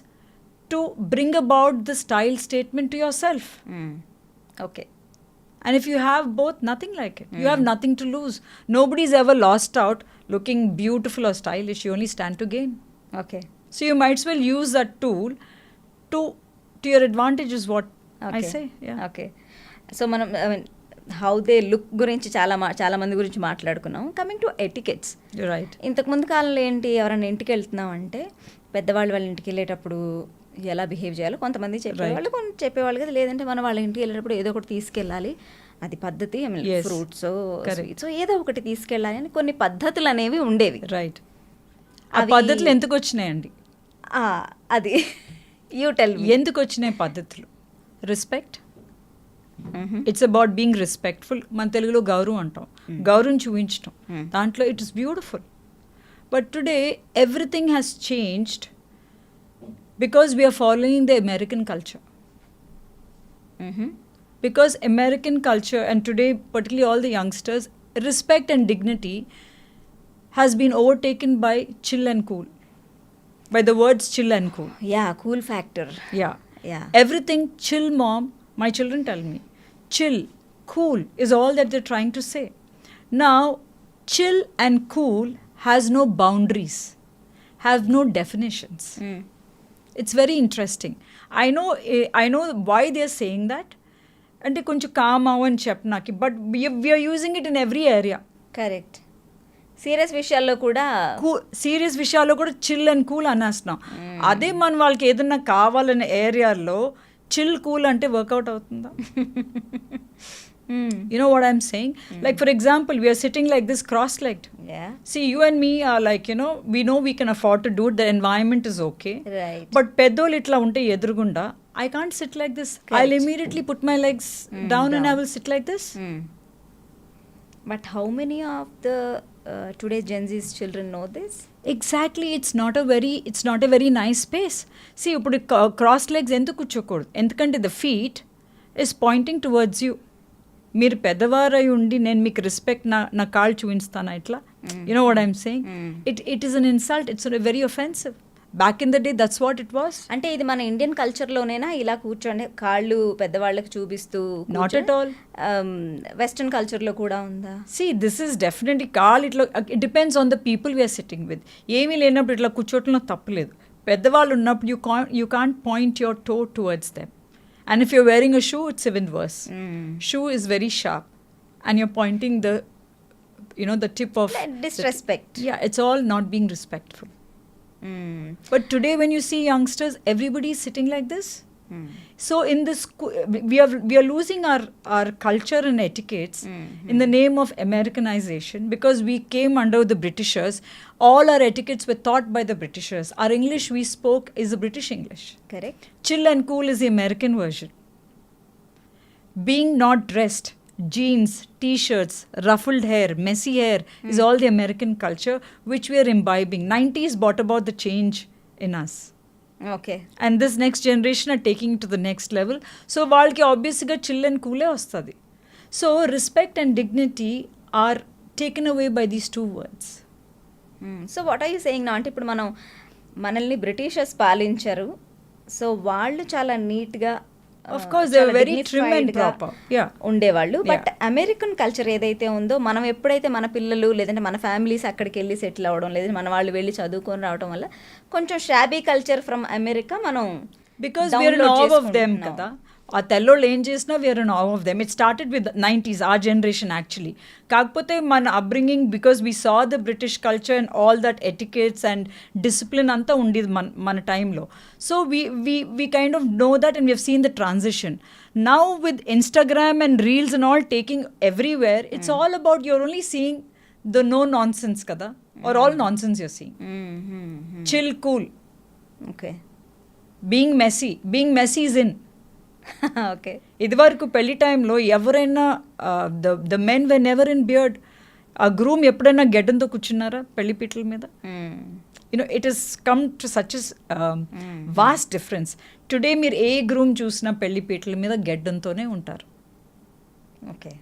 to bring about the style statement to yourself. Okay. And if you have both, nothing like it. You have nothing to lose. Nobody's ever lost out looking beautiful or stylish. You only stand to gain. Okay. So you might as well use that tool to your advantage is what I say. Yeah. Okay. So మనం how they look గురించి చాలా మంది గురించి మాట్లాడుకున్నాం. Coming to etiquettes. You're right. ఇంతకుముందు కాలంలో ఏంటి, ఎవరైనా ఇంటికి వెళ్తున్నాం అంటే పెద్దవాళ్ళు వాళ్ళ ఇంటికి వెళ్ళేటప్పుడు ఎలా బిహేవ్ చేయాలో కొంతమంది చెప్పేవాళ్ళు, కొంత చెప్పేవాళ్ళు కదా. లేదంటే మనం వాళ్ళ ఇంటికి వెళ్ళేటప్పుడు ఏదో ఒకటి తీసుకెళ్ళాలి, అది పద్ధతి. Yes. ఫ్రూట్స్, స్వీట్స్ ఏదో ఒకటి తీసుకెళ్ళాలి అని కొన్ని పద్ధతులు అనేవి ఉండేవి. రైట్. ఆ పద్ధతులు ఎందుకు వచ్చినాయండి? అది యూ టెల్ మీ. ఎందుకు వచ్చినాయి పద్ధతులు? Respect. It's about being respectful. మన తెలుగులో గౌరవం అంటాం, గౌరవం చూపించటం. దాంట్లో it is beautiful. But today everything has changed because we are following the American culture. Because American culture, and today particularly all the youngsters, respect and dignity has been overtaken by chill and cool, by the words chill and cool. Yeah cool factor. Yeah. Yeah Everything chill, mom. My children tell me, chill, cool is all that they're trying to say. Now, chill and cool has no boundaries, have no definitions. It's very interesting. I know why they're saying that. అంటే కొంచెం calm అవ్వని చెప్పు, but we're using it in every area. Correct. Serious విషయాల్లో కూడా serious విషయాల్లో కూడా chill and cool అనేస్తున్నాం. అదే మనం వాళ్ళకి ఏదన్నా కావాలనే ఏరియాలో చిల్ కూల్ అంటే వర్కౌట్ అవుతుందా? You know what I'm saying? Like, for example, we are sitting like this cross-legged. Yeah. See, you and me are like, we know we can afford to do it. The environment is okay. Right. But peddol itla unte edurugunda, I can't sit like this. Correct. I'll immediately put my legs down and I will sit like this. But how many of the today Gen Z's children know this? Exactly. It's not a very nice space. See, ఇప్పుడు cross legs ఎందుకు కూర్చోకూడదు? ఎందుకంటే the feet is pointing towards you. మీరు పెద్దవారై ఉండి నేను మీకు respect నా కాళ్ళు చూపిస్తాను ఇట్లా. You know what I'm saying? It is an insult. It's very offensive. Back in the day that's what it was. అంటే ఇది మన ఇండియన్ కల్చర్లోనేనా ఇలా కూర్చోండి కాళ్ళు పెద్దవాళ్ళకి చూపిస్తూ? Not at all. వెస్టర్న్ కల్చర్లో కూడా ఉందా? సి దిస్ ఈస్ డెఫినెట్లీ కాళ్ళు ఇట్లా. It depends on the people we're sitting with. ఏమీ లేనప్పుడు ఇట్లా కూర్చోవటంలో తప్పులేదు. పెద్దవాళ్ళు ఉన్నప్పుడు you can't point your toe towards them. And if you're wearing a shoe, it's even worse. Shoe is very sharp and you're pointing the tip of disrespect. Yeah, it's all not being respectful. But today when you see youngsters, everybody is sitting like this. So in this we are losing our culture and etiquettes in the name of Americanization, because we came under the Britishers. All our etiquettes were taught by the Britishers. Our English we spoke is the British English. Correct. Chill and cool is the American version. Being not dressed, jeans, t-shirts, ruffled hair, messy hair is all the American culture which we are imbibing. 90s brought about the change in us. Okay. And this next generation are taking it to the next level. So వాళ్ళకి ఆబ్వియస్గా chill and కూలే వస్తుంది. So respect and dignity are taken away by these two words. So what are you saying నా? అంటే ఇప్పుడు మనల్ని Britishers పాలించారు. So వాళ్ళు చాలా నీట్గా of course they are very trim and proper ఉండేవాళ్ళు. బట్ అమెరికన్ కల్చర్ ఏదైతే ఉందో, మనం ఎప్పుడైతే మన పిల్లలు లేదంటే మన ఫ్యామిలీస్ అక్కడికి వెళ్ళి సెటిల్ అవ్వడం, లేదంటే మన వాళ్ళు వెళ్ళి చదువుకొని రావడం వల్ల కొంచెం షాబీ కల్చర్ ఫ్రమ్ అమెరికా మనం because we're in awe of them కదా. ఆ తెల్లోళ్ళు ఏం చేసినా we're in awe of them. It started with 90s, our generation actually. కాకపోతే మన upbringing, because we saw the British culture and all that etiquettes and discipline అంతా ఉండేది మన టైంలో. So we kind of know that and we have seen the transition. Now with Instagram and reels and all taking everywhere, it's all about you're only seeing the no nonsense kada, or all nonsense you're seeing. Chill, cool. Okay. Being messy is in. Okay. ఇదివరకు పెళ్లి టైంలో ఎవరైనా the men whenever in beard, ఆ groom ఎప్పుడైనా గెడ్డంతో కూర్చున్నారా పెళ్లి పీటల మీద? It has come to such vast difference. Today మీరు ఏ గ్రూమ్ చూసినా పెళ్లి పీటల మీద గెడ్డంతోనే ఉంటారు. ఓకే.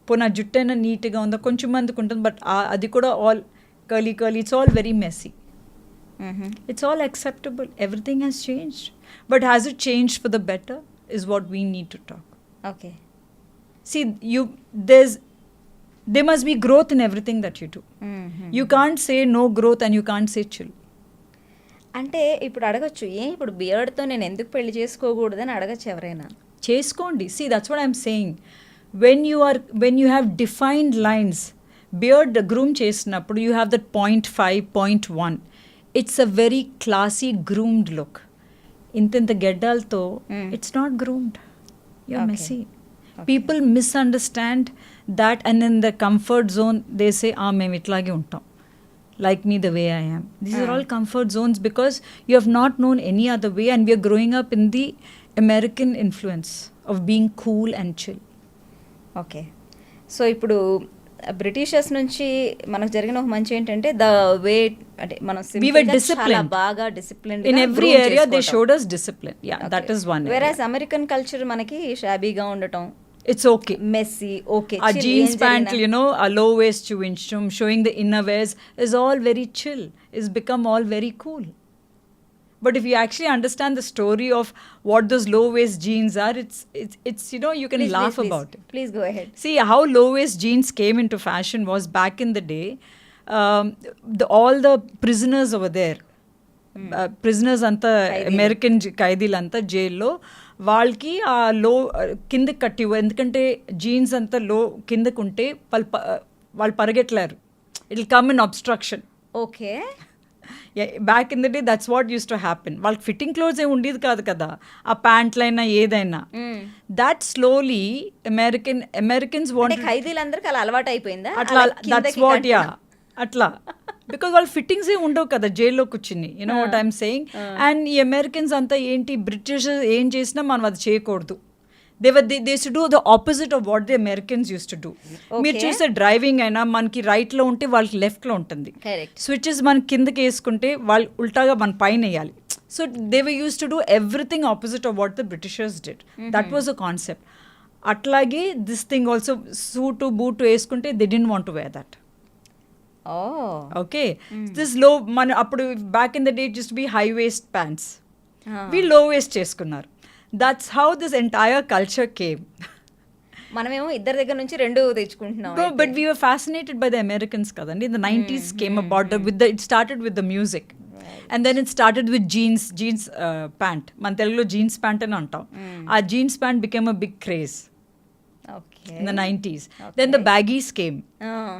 పోనా జుట్టు అయినా నీట్గా ఉందా? కొంచెం మందికి ఉంటుంది, బట్ అది కూడా all curly, it's all very messy. It's all acceptable. Everything has changed. But has it changed for the better is what we need to talk. Okay. See, there must be growth in everything that you do. You can't say no growth and you can't say chill. అంటే ఇప్పుడు అడగచ్చు, ఇప్పుడు బియర్డ్తో నేను ఎందుకు పెళ్లి చేసుకోకూడదని అడగచ్చు ఎవరైనా. చేసుకోండి. See, that's what I'm saying. When you have defined lines, beard groom చేసినప్పుడు you have that 0.5, 0.1. It's a very classy groomed look. ఇంత గెడ్డాలతో it's not groomed. You're messy. People misunderstand that, and in the comfort zone they say మేము ఇట్లాగే ఉంటాం, like me the way I am. These are all comfort zones because you have not known any other way, and we are growing up in the American influence of being cool and chill. Okay. So ఇప్పుడు Britishers నుంచి మనకు జరిగిన ఒక మంచి ఏంటంటే the way, అంటే మనం చాలా బాగా discipline in every area they showed us discipline. Yeah, that is one. Whereas American culture మనకి షాబీగా ఉండటం, it's okay. Messy okay, A jeans pant, a low waist chewing, showing the inner wears is all very chill. It's become all very cool. But if you actually understand the story of what those low waist jeans are, it's you can laugh about it. Please go ahead. See how low waist jeans came into fashion was back in the day. All the prisoners over there, prisoners anta American ఖైదీలంతా జైల్లో వాళ్ళకి ఆ లో కిందకి కట్టివ్వ, ఎందుకంటే jeans అంతా లో కిందకు ఉంటే వాళ్ళు పరిగెట్టలేరు, it will come in obstruction. Okay, back in the day that's what used to happen. వాళ్ళకి ఫిట్టింగ్ క్లోత్స్ ఏమి ఉండేది కాదు కదా, ఆ ప్యాంట్లైనా ఏదైనా. దట్ స్లోలీ అమెరికన్స్ వాంట్, ఖైదీలందరికీ అలా అలవాటు అయిపోయిందా అట్లా, దట్స్ వాట్, యా అట్లా. బికాజ్ వాళ్ళ ఫిట్టింగ్స్ ఏ ఉండవు కదా జైల్లో కూర్చుని, వాట్ ఐఎమ్ సేయింగ్. అండ్ ఈ అమెరికన్స్ అంతా ఏంటి, బ్రిటిష్ ఏం చేసినా మనం అది చేయకూడదు. They to do the opposite of what the Americans use to do. మీరు చూసే డ్రైవింగ్ అయినా మనకి రైట్లో ఉంటే వాళ్ళకి లెఫ్ట్లో ఉంటుంది, స్విచెస్ మన కిందకి వేసుకుంటే వాళ్ళు ఉల్టాగా మన పైన వేయాలి. So they were used to do everything opposite of what the Britishers did. That was a concept. అట్లాగే this thing also, suit boot వేసుకుంటే they didn't want to wear that. Okay, this లో మన అప్పుడు back in the day just be high waist pants, we low waist చేసుకున్నారు. That's how this entire culture came. మనమేమో ఇద్దరి దగ్గర నుంచి రెండు తెచ్చుకుంటున్నాం. But we were fascinated by the Americans కదండి. The 90s came about it started with the music and then it started with jeans pant. మన తెలుగులో జీన్స్ ప్యాంట్ అని అంటాం. ఆ jeans pant became a big craze in the 90s. Then the baggies came.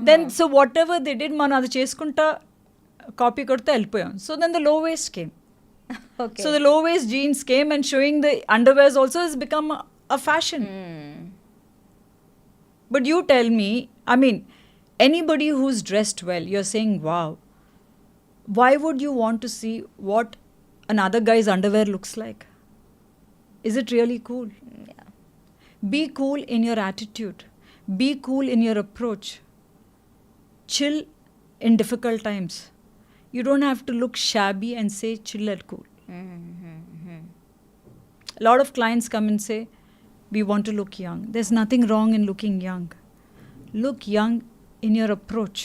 Then so whatever they did man adi cheskunta copy korte ellipoyam. So then the low waist came. Okay. So the low waist jeans came and showing the underwears also has become a fashion. But you tell me, I mean, anybody who's dressed well, you're saying wow, why would you want to see what another guy's underwear looks like? Is it really cool? Be cool in your attitude. Be cool in your approach. Chill in difficult times. You don't have to look shabby and say chill and cool. A lot of clients come and say, we want to look young. There's nothing wrong in looking young. Look young in your approach.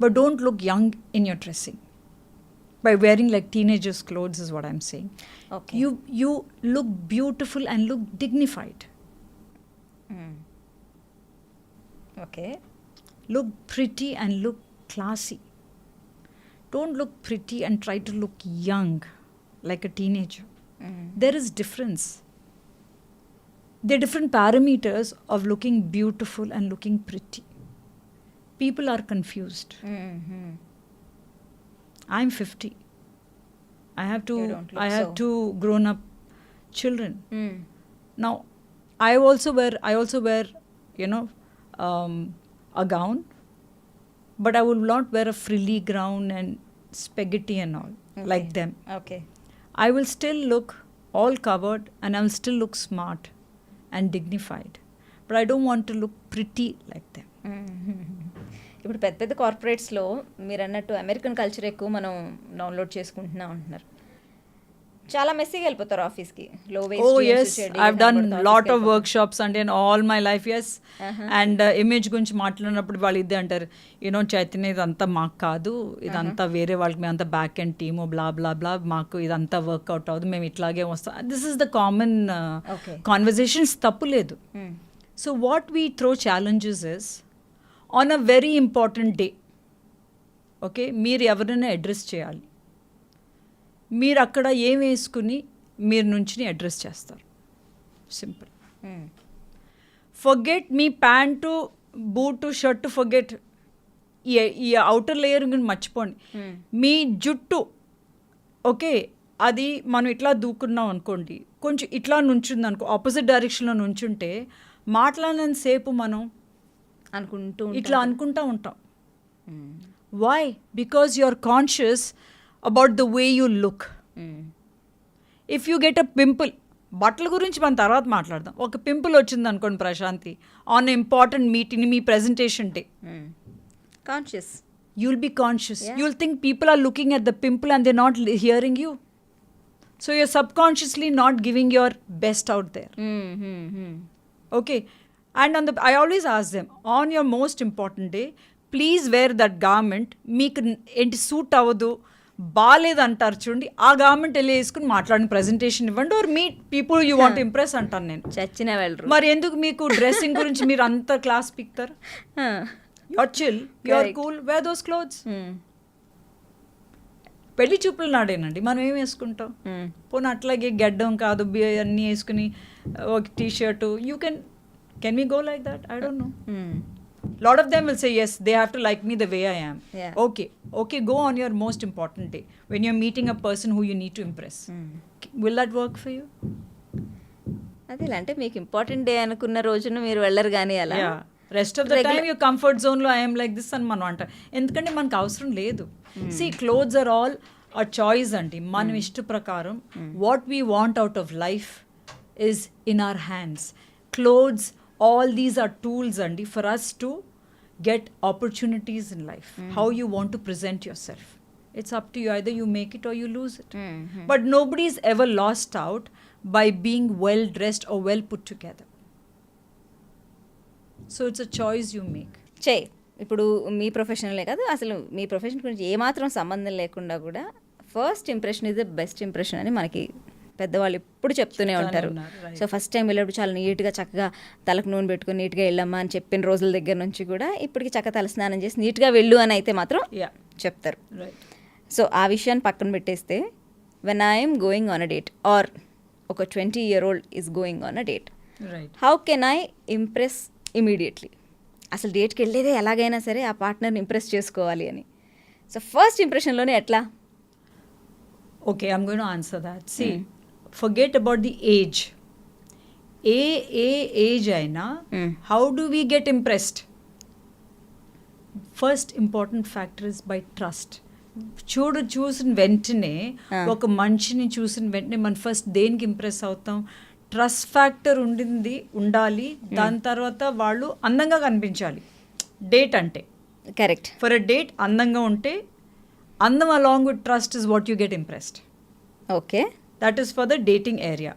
But don't look young in your dressing. By wearing like teenagers' clothes is what I'm saying. Okay. You look beautiful and look dignified. Okay. Look pretty and look classy. Don't look pretty and try to look young like a teenager. There is difference. There are different parameters of looking beautiful and looking pretty. People are confused. I'm 50. I have two grown up children. Now I also wear a gown, but I will not wear a frilly gown and spaghetti and all like them. Okay. I will still look all covered and I will still look smart and dignified, but I don't want to look pretty like them. ఇప్పుడు పెద్ద పెద్ద కార్పొరేట్స్లో మీరు అన్నట్టు American culture ఎక్కువ మనం download చేసుకుంటున్నాం అంటున్నారు. చాలా మెస్సీగా వెళ్ళిపోతారు ఆఫీస్కి. లో waste. Oh yes, I've done lot of workshops and in all my life, yes. And image గురించి మాట్లాడినప్పుడు వాళ్ళు ఇదే అంటారు, చైతన్య ఇదంతా మాకు కాదు, ఇదంతా వేరే వాళ్ళకి, మేమంతా back and team blah blah బ్లా, మాకు ఇదంతా వర్క్అవుట్ అవ్వదు, మేము ఇట్లాగే వస్తాం. This is the common conversations, తప్పు లేదు. So what we throw challenges is on a very important day. Okay, మీరు ఎవరైనా అడ్రస్ చేయాలి, మీరు అక్కడ ఏం వేసుకుని మీరు నుంచి అడ్రస్ చేస్తారు. Simple. Forget me pant boot shirt, forget ఈ అవుటర్ లేయర్ గురించి మర్చిపోండి. మీ జుట్టు ఓకే, అది మనం ఇట్లా దూకున్నాం అనుకోండి, కొంచెం ఇట్లా నుంచుంది అనుకో, ఆపోజిట్ డైరెక్షన్లో నుంచుంటే మాట్లాడినంతసేపు మనం ఇట్లా అనుకుంటూ ఉంటాం. Why? Because you are conscious about the way you look. If you get a pimple, బట్టల గురించి మనం తర్వాత మాట్లాడదాం. ఒక పింపుల్ వచ్చింది అనుకోండి ప్రశాంతి, ఆన్ ఇంపార్టెంట్ మీటింగ్, మీ presentation day, conscious, you'll be conscious. You'll think people are looking at the pimple and they're not hearing you. So you're subconsciously not giving your best out there. Okay. And I always ask them, on your most important day, please wear that garment. మీకు ఏంటి suit అవ్వదు, బాగాలేదు అంటారు చూడండి, ఆ garment వెళ్ళి వేసుకుని మాట్లాడిన ప్రెజెంటేషన్ ఇవ్వండి, or meet people you want impress అంటాను నేను. చచ్చిన వెళ్ళరు. మరి ఎందుకు మీకు డ్రెస్సింగ్ గురించి మీరు అంత క్లాస్ పిక్తారు? Your chill, your cool, wear those clothes. పెళ్లి చూపులు నాడేనండి మనం ఏం వేసుకుంటాం? పోనీ అట్లాగే గెడ్డం కాదు అన్నీ వేసుకుని ఒక T shirt, you can we go like that? I don't know. Lot of them will say yes, they have to like me the way I am. Yeah. Okay, go on your most important day when you're meeting a person who you need to impress. Will that work for you? అదే అంటే మీకు important day అనుకున్న రోజున మీరు వెళ్ళరు కానీ అలా. Rest of the time you comfort జోన్లో ఐఎమ్ లైక్ దిస్ అని మనం అంటాం. ఎందుకంటే మనకు అవసరం లేదు. See, clothes are all a choice అండి. మనం ఇష్ట ప్రకారం what we want out of life is in our hands. Clothes, all these are tools అండి for us to get opportunities in life. How you want to present yourself. It's up to you. Either you make it or you lose it. But nobody's ever lost out by being well dressed or well put together. So it's a choice you make. ఇప్పుడు మీ ప్రొఫెషనలే కాదు, అసలు మీ profession గురించి ఏమాత్రం సంబంధం లేకుండా కూడా first impression is the best impression అని మనకి పెద్దవాళ్ళు ఎప్పుడు చెప్తూనే ఉంటారు. సో ఫస్ట్ టైం వెళ్ళేప్పుడు చాలా నీట్గా చక్కగా తలకు నూనె పెట్టుకుని నీట్గా వెళ్ళమ్మా అని చెప్పిన రోజుల దగ్గర నుంచి కూడా ఇప్పటికి చక్కగా తల స్నానం చేసి నీట్గా వెళ్ళు అని అయితే మాత్రం చెప్తారు. సో ఆ విషయాన్ని పక్కన పెట్టేస్తే when I'm going on a date are ఒక 20-year-old is going on a date, how can I impress immediately? అసలు డేట్కి వెళ్ళేదే ఎలాగైనా సరే ఆ పార్ట్నర్ని ఇంప్రెస్ చేసుకోవాలి అని. సో ఫస్ట్ ఇంప్రెషన్లోనే ఎట్లా? Okay, I'm going to answer that. See, forget about the age. age aina, how do we get impressed? First important factor is by trust. చూసిన వెంటనే ఒక మనిషిని చూసిన వెంటనే మనం ఫస్ట్ దేనికి ఇంప్రెస్ అవుతాం? ట్రస్ట్ ఫ్యాక్టర్ ఉండాలి. దాని తర్వాత వాళ్ళు అందంగా కనిపించాలి. డేట్ అంటే కరెక్ట్. ఫర్ అ డేట్ అందంగా ఉంటే, అందం along with trust is what you get impressed. Okay, that is for the dating area.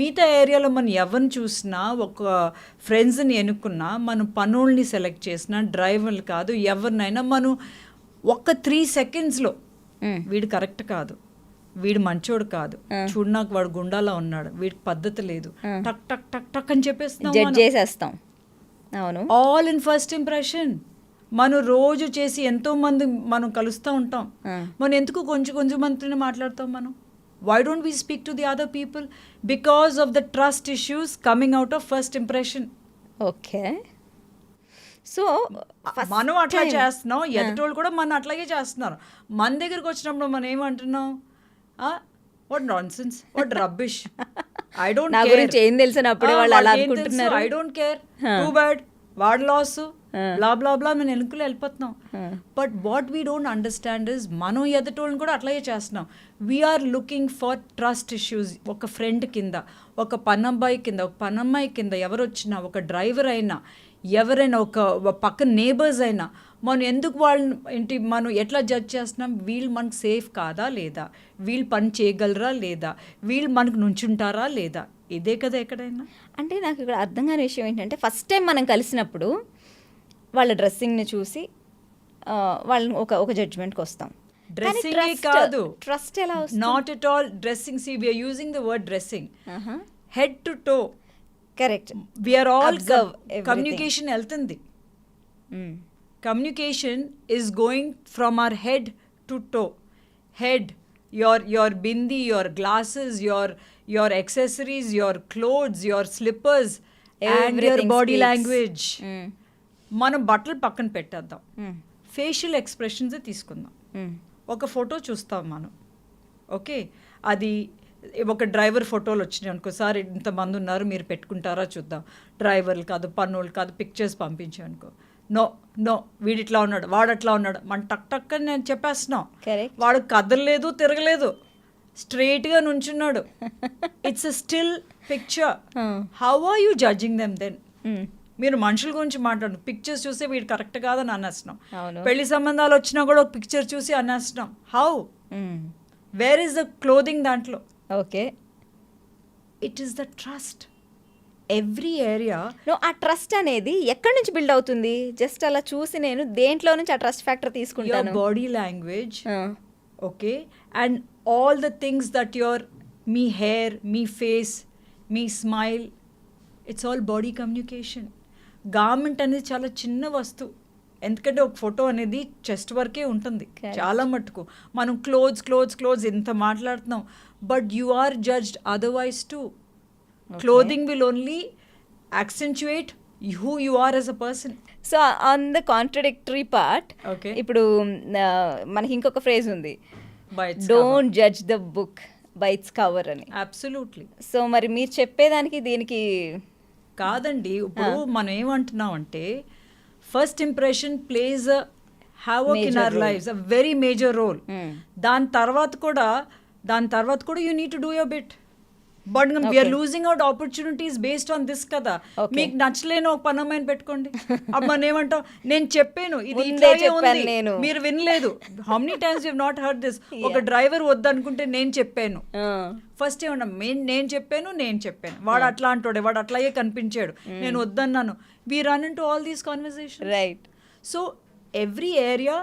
మిగతా ఏరియాలో మనం ఎవరిని చూసినా, ఒక ఫ్రెండ్స్ని ఎన్నుకున్నా, మనం పనుల్ని సెలెక్ట్ చేసినా, డ్రైవర్లు కాదు ఎవరినైనా, మనం ఒక్క 3 secondsలో వీడు కరెక్ట్ కాదు, వీడు మంచోడు కాదు, చూడు నాకు వాడు గుండాలా ఉన్నాడు, వీడికి పద్ధతి లేదు, టక్ టక్ టక్ టక్ అని చెప్పేస్తాం. అవును, ఆల్ ఇన్ ఫస్ట్ ఇంప్రెషన్. మనం రోజు చేసి ఎంతో మంది మనం కలుస్తూ ఉంటాం. మనం ఎందుకు కొంచెం మందిని మాట్లాడతాం? మనం why don't we speak to the other people? Because of the trust issues coming out of first impression. Okay, so మనం అట్లా చేస్తున్నాం, ఎదుటోళ్ళు కూడా మనం అట్లాగే చేస్తున్నారు. మన దగ్గరికి వచ్చినప్పుడు మనం ఏమంటున్నాం? What nonsense, what rubbish, I don't care, గురించి ఏం తెలిసినప్పుడు వాళ్ళు అలా అనుకుంటున్నారు, I don't care, too bad, what loss, blah blah blah, మేము వెనుకలు వెళ్ళిపోతున్నాం. But what we don't understand is మనం ఎదుటోళ్ళని కూడా అట్లాగే చేస్తున్నాం. We are looking for trust issues. ఒక ఫ్రెండ్ కింద, ఒక పనబ్బాయి కింద, ఒక పనమ్మాయి కింద ఎవరు వచ్చినా, ఒక డ్రైవర్ అయినా, ఎవరైనా, ఒక పక్కన నేబర్స్ అయినా, మనం ఎందుకు వాళ్ళని ఏంటి మనం ఎట్లా జడ్జ్ చేస్తున్నాం? వీళ్ళు మనకు సేఫ్ కాదా లేదా, వీళ్ళు పని చేయగలరా లేదా, వీళ్ళు మనకు నుంచుంటారా లేదా, ఇదే కదా ఎక్కడైనా. అంటే నాకు ఇక్కడ అర్థం కాని విషయం ఏంటంటే, ఫస్ట్ టైం మనం కలిసినప్పుడు వాళ్ళ డ్రెస్సింగ్ని చూసి వాళ్ళని ఒక జడ్జ్మెంట్కి వస్తాం. డ్రెస్సింగ్ కాదు, ట్రస్ట్ ఎలా వస్తుంది? Not at all. Dressing, see we are using the word dressing, head to toe. Correct, we are all communication వెళ్తుంది. Communication is going from our head to toe. Head, your bindi, your glasses, your accessories, your clothes, your slippers, and your body language. మనం బట్టలు పక్కన పెట్టేద్దాం, facial expressions తీసుకుందాం. ఒక photo చూస్తాం మనం, okay, అది ఒక డ్రైవర్ ఫోటోలు వచ్చినాయి అనుకో, సార్ ఇంతమంది ఉన్నారు మీరు పెట్టుకుంటారా చూద్దాం. డ్రైవర్లు కాదు, పన్నులు కాదు, పిక్చర్స్ పంపించాం అనుకో, నో వీడు ఇట్లా ఉన్నాడు, వాడు అట్లా ఉన్నాడు, మన టక్ టక్ అని నేను చెప్పేస్తున్నాం. వాడు కదలలేదు, తిరగలేదు, స్ట్రైట్గా నుంచున్నాడు. It's a still picture. How are you judging them then? మీరు మనుషుల గురించి మాట్లాడు, పిక్చర్స్ చూసి వీడు కరెక్ట్ కాదని అనేస్తున్నాం. పెళ్లి సంబంధాలు వచ్చినా కూడా ఒక పిక్చర్ చూసి అనేస్తున్నాం. How? Where is the clothing దాంట్లో? Okay, it is the trust. Every area. ఆ ట్రస్ట్ అనేది ఎక్కడి నుంచి బిల్డ్ అవుతుంది? జస్ట్ అలా చూసి నేను దేంట్లో నుంచి ఆ ట్రస్ట్ ఫ్యాక్టర్ తీసుకుంటాను? Body language, okay, and all the things that me hair, me face, me smile, it's all body communication. Garment అనేది చాలా చిన్న వస్తువు, ఎందుకంటే ఒక ఫోటో అనేది చెస్ట్ వరకే ఉంటుంది. చాలా మటుకు మనం క్లోత్స్ ఇంత మాట్లాడుతున్నాం, but you are judged otherwise too. Clothing will only accentuate who you are as a person. So on the contradictory part, ఇప్పుడు మనకి ఇంకొక ఫ్రేజ్ ఉంది, don't judge the book by its cover అని. అబ్సల్యూట్లీ. సో మరి మీరు చెప్పేదానికి దీనికి కాదండి. ఇప్పుడు మనం ఏమంటున్నాం అంటే first impression places havoc in our lives, a very major role. దాని తర్వాత కూడా you need to do your bit. But we are losing out opportunities based on this కదా. మీకు నచ్చలేని ఒక పనమైన పెట్టుకోండి, అప్పుడు మనం ఏమంటాం, నేను చెప్పాను ఇది ఇట్లాగే ఉంది, మీరు వినలేదు. How many times you have not heard this? ఒక డ్రైవర్ వద్దనుకుంటే నేను చెప్పాను, ఫస్ట్ ఏమన్నా నేను చెప్పాను, వాడు అట్లా అంటాడు, వాడు అట్లాగే కనిపించాడు, నేను వద్దన్నాను. We run into all these conversation, right? So every area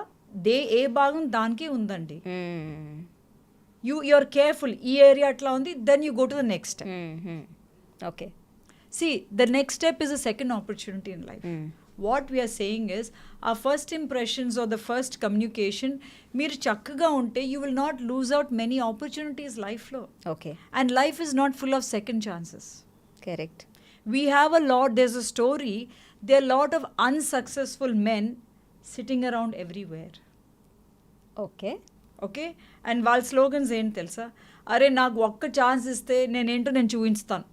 ఏ భాగం దానికే ఉందండి. you're careful, ee area atla undi, then you go to the next step. Okay, see, the next step is a second opportunity in life. What we are saying is our first impressions or the first communication meer chakkaga unte, you will not lose out many opportunities life lo. Okay, and life is not full of second chances. Correct. We have there's a story, there are a lot of unsuccessful men sitting around everywhere. Okay, and వాళ్ళ slogans ఏంటి తెలుసా? అరే నాకు ఒక్క chance ఇస్తే నేనేంటో నేను చూపిస్తాను,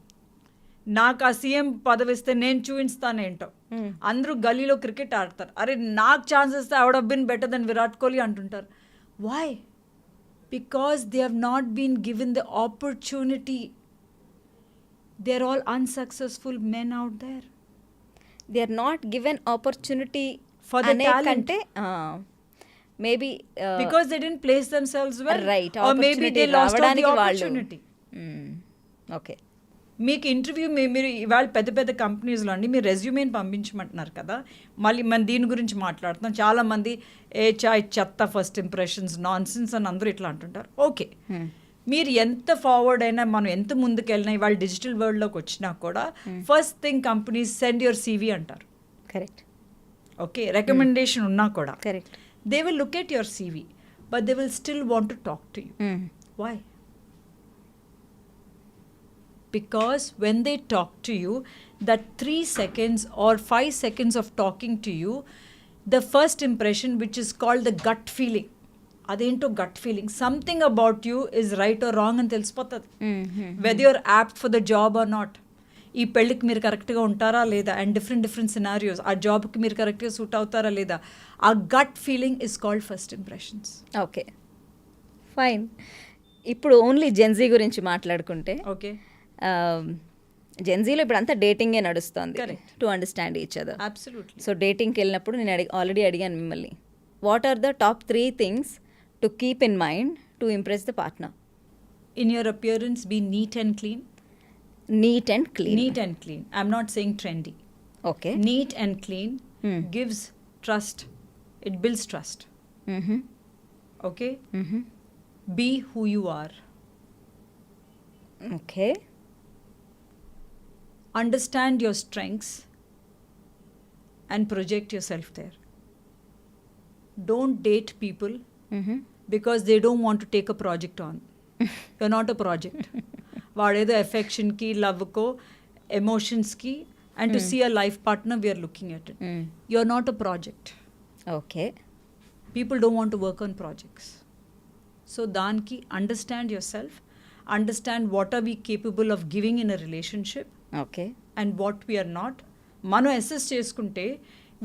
నాకు ఆ సీఎం పదవి ఇస్తే నేను చూపిస్తాను ఏంటో. అందరూ గలీలో క్రికెట్ ఆడతారు, అరే నాకు ఛాన్స్ ఇస్తే I would have been better then Virat Kohli అంటుంటారు. Why? Because they have not been given the opportunity. They are all unsuccessful men out there. They are not given opportunity for the talent. Maybe because they didn't place themselves well, right? Or maybe they lost out the opportunity. Okay. మీకు interview మీరు ఇవాళ పెద్ద కంపెనీస్లో అండి మీరు రెజ్యూమేని పంపించమంటున్నారు కదా, మళ్ళీ మనం దీని గురించి మాట్లాడుతున్నాం. చాలామంది చెత్త ఫస్ట్ ఇంప్రెషన్స్, నాన్ సెన్స్ అని అందరూ ఇట్లా అంటుంటారు. ఓకే, మీరు ఎంత ఫార్వర్డ్ అయినా, మనం ఎంత ముందుకెళ్ళినా, ఇవాళ డిజిటల్ వరల్డ్లోకి వచ్చినా కూడా first thing companies send your CV అంటారు. కరెక్ట్. ఓకే, రికమెండేషన్ ఉన్నా కూడా correct, they will look at your CV, but they will still want to talk to you. Why? Because when they talk to you, that 3 seconds or 5 seconds of talking to you, the first impression, which is called the gut feeling, adento gut feeling, something about you is right or wrong and తెలిసిపోతుంది, whether you're apt for the job or not. ఈ పెళ్ళికి మీరు కరెక్ట్గా ఉంటారా లేదా, and different scenarios, ఆ జాబ్కి మీరు కరెక్ట్గా సూట్ అవుతారా లేదా, ఆ gut feeling is called first impressions. Okay, fine. ఇప్పుడు ఓన్లీ జెన్జీ గురించి మాట్లాడుకుంటే, ఓకే, జెన్జీలో ఇప్పుడు అంతా డేటింగే నడుస్తుంది, to understand each other. Absolutely. So డేటింగ్కి వెళ్ళినప్పుడు నేను ఆల్రెడీ అడిగాను మిమ్మల్ని, what are the top 3 things to keep in mind to impress the partner? In your appearance, be neat and clean. Neat and clean. Neat and clean. I'm not saying trendy. Okay. Neat and clean gives trust. It builds trust. Okay? Be who you are. Okay. Understand your strengths and project yourself there. Don't date people because they don't want to take a project on. You're not a project. వాడేదో ఎఫెక్షన్కి, లవ్కో, ఎమోషన్స్కి, and to see a life partner we are looking at it. You are not a project. Okay, people don't want to work on projects. So దానికి understand yourself, understand what are we capable of giving in a relationship, okay, and what we are not. మనం assess చేసుకుంటే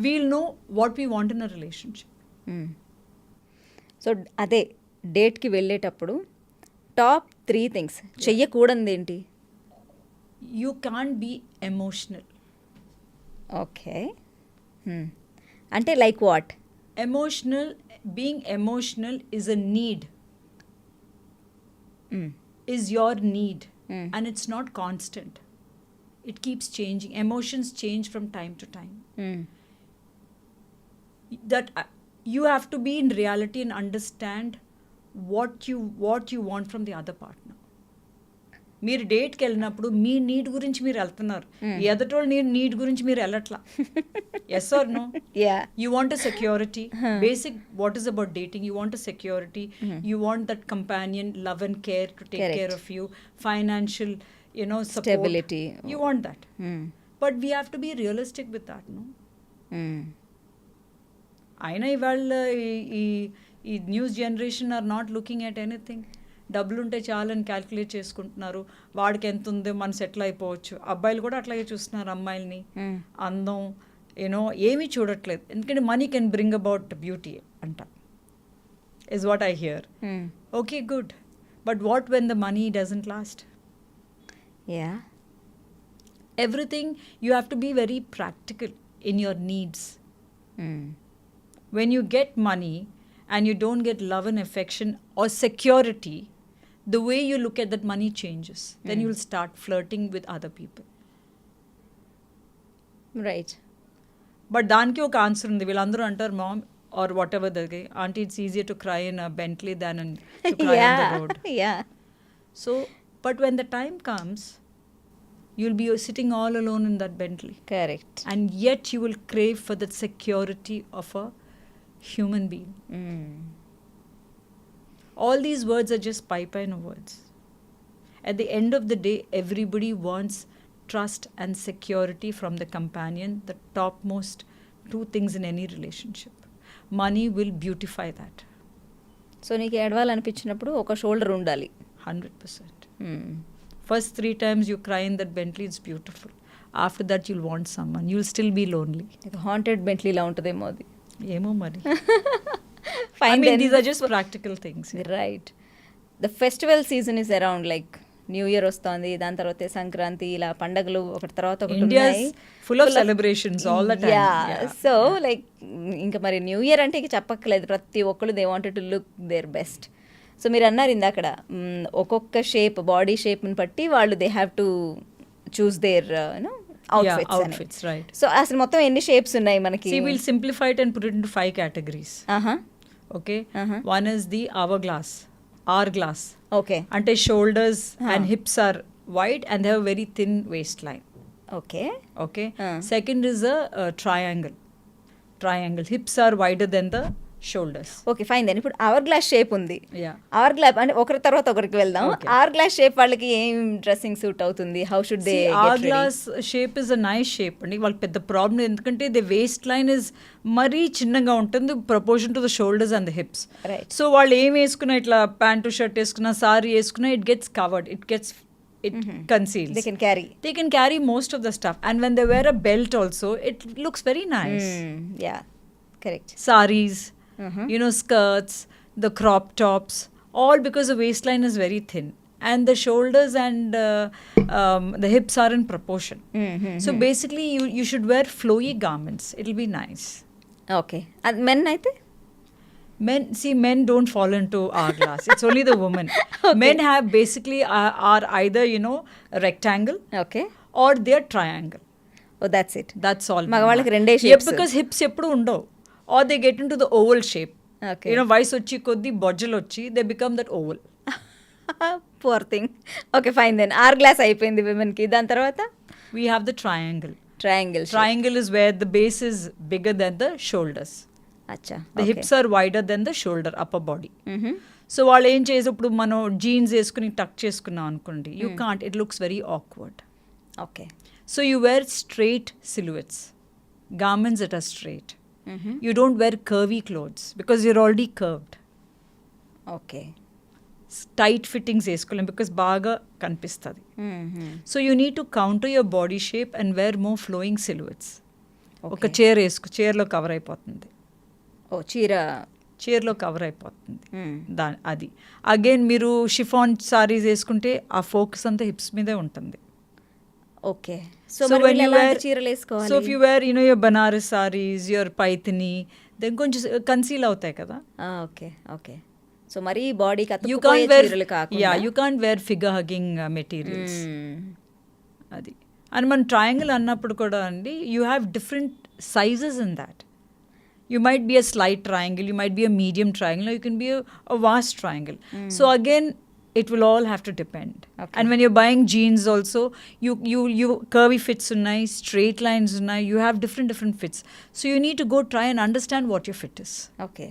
we'll know what we want in a relationship. So అదే డేట్కి వెళ్ళేటప్పుడు top 3 things చెయ్యకూడదు ఏంటి? You can't be emotional. Okay, అంటే like what? Being emotional is a need. Is your need, and it's not constant. It keeps changing. Emotions change from time to time. That you have to be in reality and understand what you want from the other partner. మీరు డేట్కి వెళ్ళినప్పుడు మీ need గురించి మీరు వెళ్తున్నారు, ఎదటోళ్ళు need గురించి మీరు వెళ్ళట్లా. Yes or no? You want a security. Basic what is about dating, you want a security, you want that companion love and care to take care of you, financial support. Stability. You want that. But we have to be realistic with that, no? అయినా ఇవాళ ఈ news generation are not looking at anything. డబ్బులు ఉంటే చాలని calculate చేసుకుంటున్నారు. వాడికి ఎంత ఉందో మనం సెటిల్ అయిపోవచ్చు. అబ్బాయిలు కూడా అట్లాగే చూస్తున్నారు అమ్మాయిల్ని. అందం ఏమీ చూడట్లేదు. ఎందుకంటే money can bring about beauty అంట, is what I hear. Okay, good. But what when the money doesn't last? Everything you have to be very practical in your needs. When you get money and you don't get love and affection or security, the way you look at that money changes. Then you will start flirting with other people. Right. But దానికి ఒక answer ఉంది. వీళ్ళందరూ అంటారు, ma'am or whatever the auntie, it's easier to cry in a Bentley than to cry on the road. So but when the time comes, you'll be sitting all alone in that Bentley. Correct. And yet you will crave for that security of a human being. All these words are just pipeline words. At the end of the day, everybody wants trust and security from the companion, the topmost two things in any relationship. Money will beautify that. So నీకు ఏడవాలనిపించినప్పుడు ఒక shoulder ఉండాలి. 100%. First 3 times you cry in that Bentley, it's beautiful. After that you'll want someone. You'll still be lonely. Haunted బెంట్లీలా ఉంటుందేమో అది. ఏమో మరి. Fine, I mean, then. these are just practical things. Right. The festival season is around, like new year వస్తుంది, దాని తర్వాత సంక్రాంతి, ఇలా పండగలు ఒకటి తర్వాత ఒకటి India's ఉన్నాయి. full of celebrations all the time. Yeah. So like ఇంకా మరి న్యూ ఇయర్ అంటే ఇక చెప్పక్కర్లేదు, ప్రతి ఒక్కళ్ళు they wanted to look their best. So మీరు అన్నారు ఇందాకడ ఒక్కొక్క షేప్, బాడీ షేప్ని బట్టి వాళ్ళు they have to choose their outfits, right. So అసలు మొత్తం ఎన్ని షేప్స్ ఉన్నాయి మనకి? See, we'll simplify it and put it into 5 categories. Okay. One is the hourglass. Okay. Ante shoulders and hips are wide and they have a very thin waistline. Okay. Okay. Second is a triangle. Hips are wider than the shoulders. Okay, fine. దెన్ ఇప్పుడు hourglass shape ఉంది. Yeah. Hourglass అంటే ఒకరి తర్వాత ఒకరికి వెళ్దాం. Okay. Hour glass shape వాళ్ళకి ఏం డ్రెస్సింగ్ సూట్ అవుతుంది? How should they get ready? hourglass shape is a nice shape అండి. వాళ్ళకి పెద్ద ప్రాబ్లం ఎందుకంటే ద వేస్ట్ లైన్ ఇస్ మరీ చిన్నగా ఉంటుంది proportion to the shoulders and the hips. Right. So వాళ్ళు ఏం వేసుకున్నా, ఇట్లా ప్యాంటు షర్ట్ వేసుకున్నా, సారీ వేసుకున్నా, it gets covered, it conceals. They can carry most of the stuff, and when they wear a belt also it looks very nice. Yeah, correct. Saris, skirts, the crop tops, all because the waistline is very thin and the shoulders and the hips are in proportion. So basically you should wear flowy garments, it'll be nice. Okay. And men అయితే? Men don't fall into hourglass. It's only the women. Okay. Men have basically are either a rectangle, okay, or they're triangle. Oh, that's it. That's all. మగవాళ్ళకి రెండే shapes. Yeah, because hips ఎప్పుడు ఉండవు, or they get into the oval shape. Okay. వయసు వచ్చి కొద్ది బొజ్జలు వచ్చి they become that oval. Poor thing. Okay, fine then. Hourglass అయిపోయింది women కి. దాని తర్వాత we have the triangle. Triangle is where the base is bigger than the shoulders. అచ్చా. The hips are wider than the shoulder, upper body. So వాళ్ళు ఏం చేసి ఇప్పుడు మనం జీన్స్ వేసుకుని టక్ చేసుకున్నాం అనుకోండి, you can't, it looks very awkward. Okay. So you wear straight silhouettes, garments that are straight. You don't wear curvy clothes because you're already curved. Okay. Tight fittings వేసుకోలేం because బాగా కనిపిస్తుంది. So you need to counter your body shape and wear more flowing silhouettes. ఒక చైర్లో cover అయిపోతుంది. ఓ చీరలో cover అయిపోతుంది అది. Again మీరు chiffon saris వేసుకుంటే ఆ ఫోకస్ అంతా హిప్స్ మీదే ఉంటుంది. Okay. So when you wear చీరలు వేసుకోవాలి. సో if you wear your Banaras saris, your Paithani, then కొంచెం కన్సీల్ అవుతాయి కదా. ఓకే. సో మరి బాడీకి అతుక్కుపోయే చీరలు కాకుండా. You can't wear figure hugging materials. అది అండ్ మన ట్రయాంగిల్ అన్నప్పుడు కూడా అండి you have different sizes in that. You might be a slight triangle, you might be a medium triangle, or you can be a vast triangle. So again, it will all have to depend. Okay. And when you're buying jeans also, you curvy fits unnai, straight lines unnai, you have different fits. So you need to go try and understand what your fit is. Okay,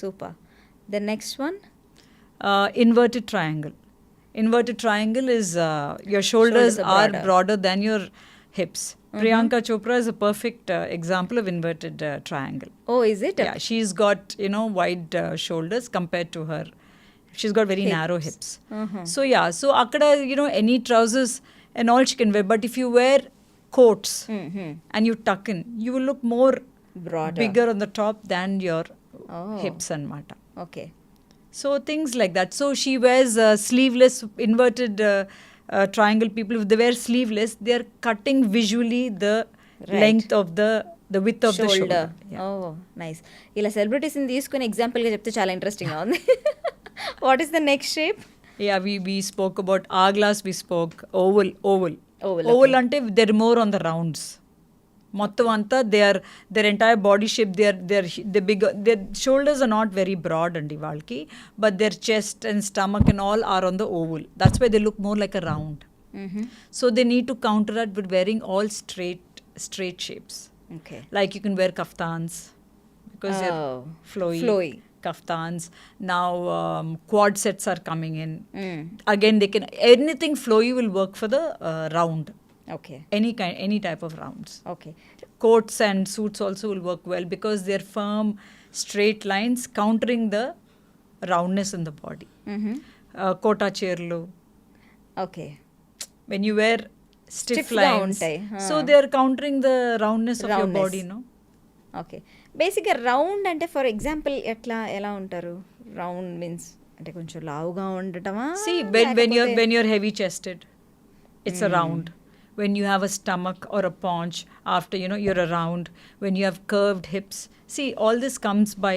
super. The next one? Inverted triangle. Inverted triangle is your shoulders are broader than your hips. Priyanka Chopra is a perfect example of inverted triangle. Oh, is it? Yeah, she's got, wide shoulders compared to her. She's got very narrow hips. So yeah, so akada, any trousers and all she can wear. But if you wear coats and you tuck in, you will look more broader, bigger on the top than your hips and mata. Okay. So things like that. So she wears sleeveless, inverted triangle people. If they wear sleeveless, they are cutting visually the length of the width of the shoulder. Yeah. Oh, nice. ఇలా celebrities ని తీసుకుని example గా చెప్తే చాలా interesting గా ఉంది. What is the next shape? Yeah, we spoke about hourglass, we spoke oval. Okay. అంటే they're more on the rounds. మొత్తం అంతా their entire body shape, they're bigger. Their shoulders are not very broad అండి వాళ్ళకి, but their chest and stomach and all are on the oval. That's why they look more like a round. So they need to counter that with wearing all straight shapes. Okay. Like you can wear kaftans because they're flowy kaftans. Now quad sets are coming in. Again, anything flowy will work for the round. Okay. Any type of rounds. Okay. Coats and suits also will work well because they're firm, straight lines countering the roundness in the body. Kota chirlu. Okay. When you wear stiff lines, so they are countering the roundness of your body, no? Okay. Basically round అంటే for example ఎలా ఉంటారు? Round means అంటే కొంచెం లావుగా ఉండటమా? See, when you're heavy chested, it's a round. When you have a stomach or a paunch, after you're a round. When you have curved hips, see, all this comes by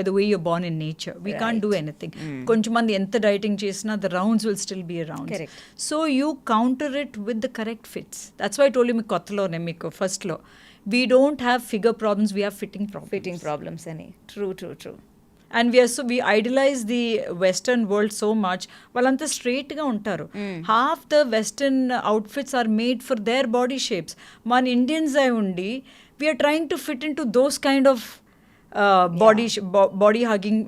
the way you're born in nature. We can't do anything. Konchmandi enta dieting chesina, the rounds will still be rounds. Correct. So you counter it with the correct fits. That's why I told you me kottalo ne meeku first lo, we don't have figure problems, we have fitting problems. అని. True. And we idolize the Western world so much. వాళ్ళంతా స్ట్రైట్గా ఉంటారు. Half the western outfits are made for their body shapes. మన Indians అయి ఉండి we're trying to fit in to those kind of body hugging,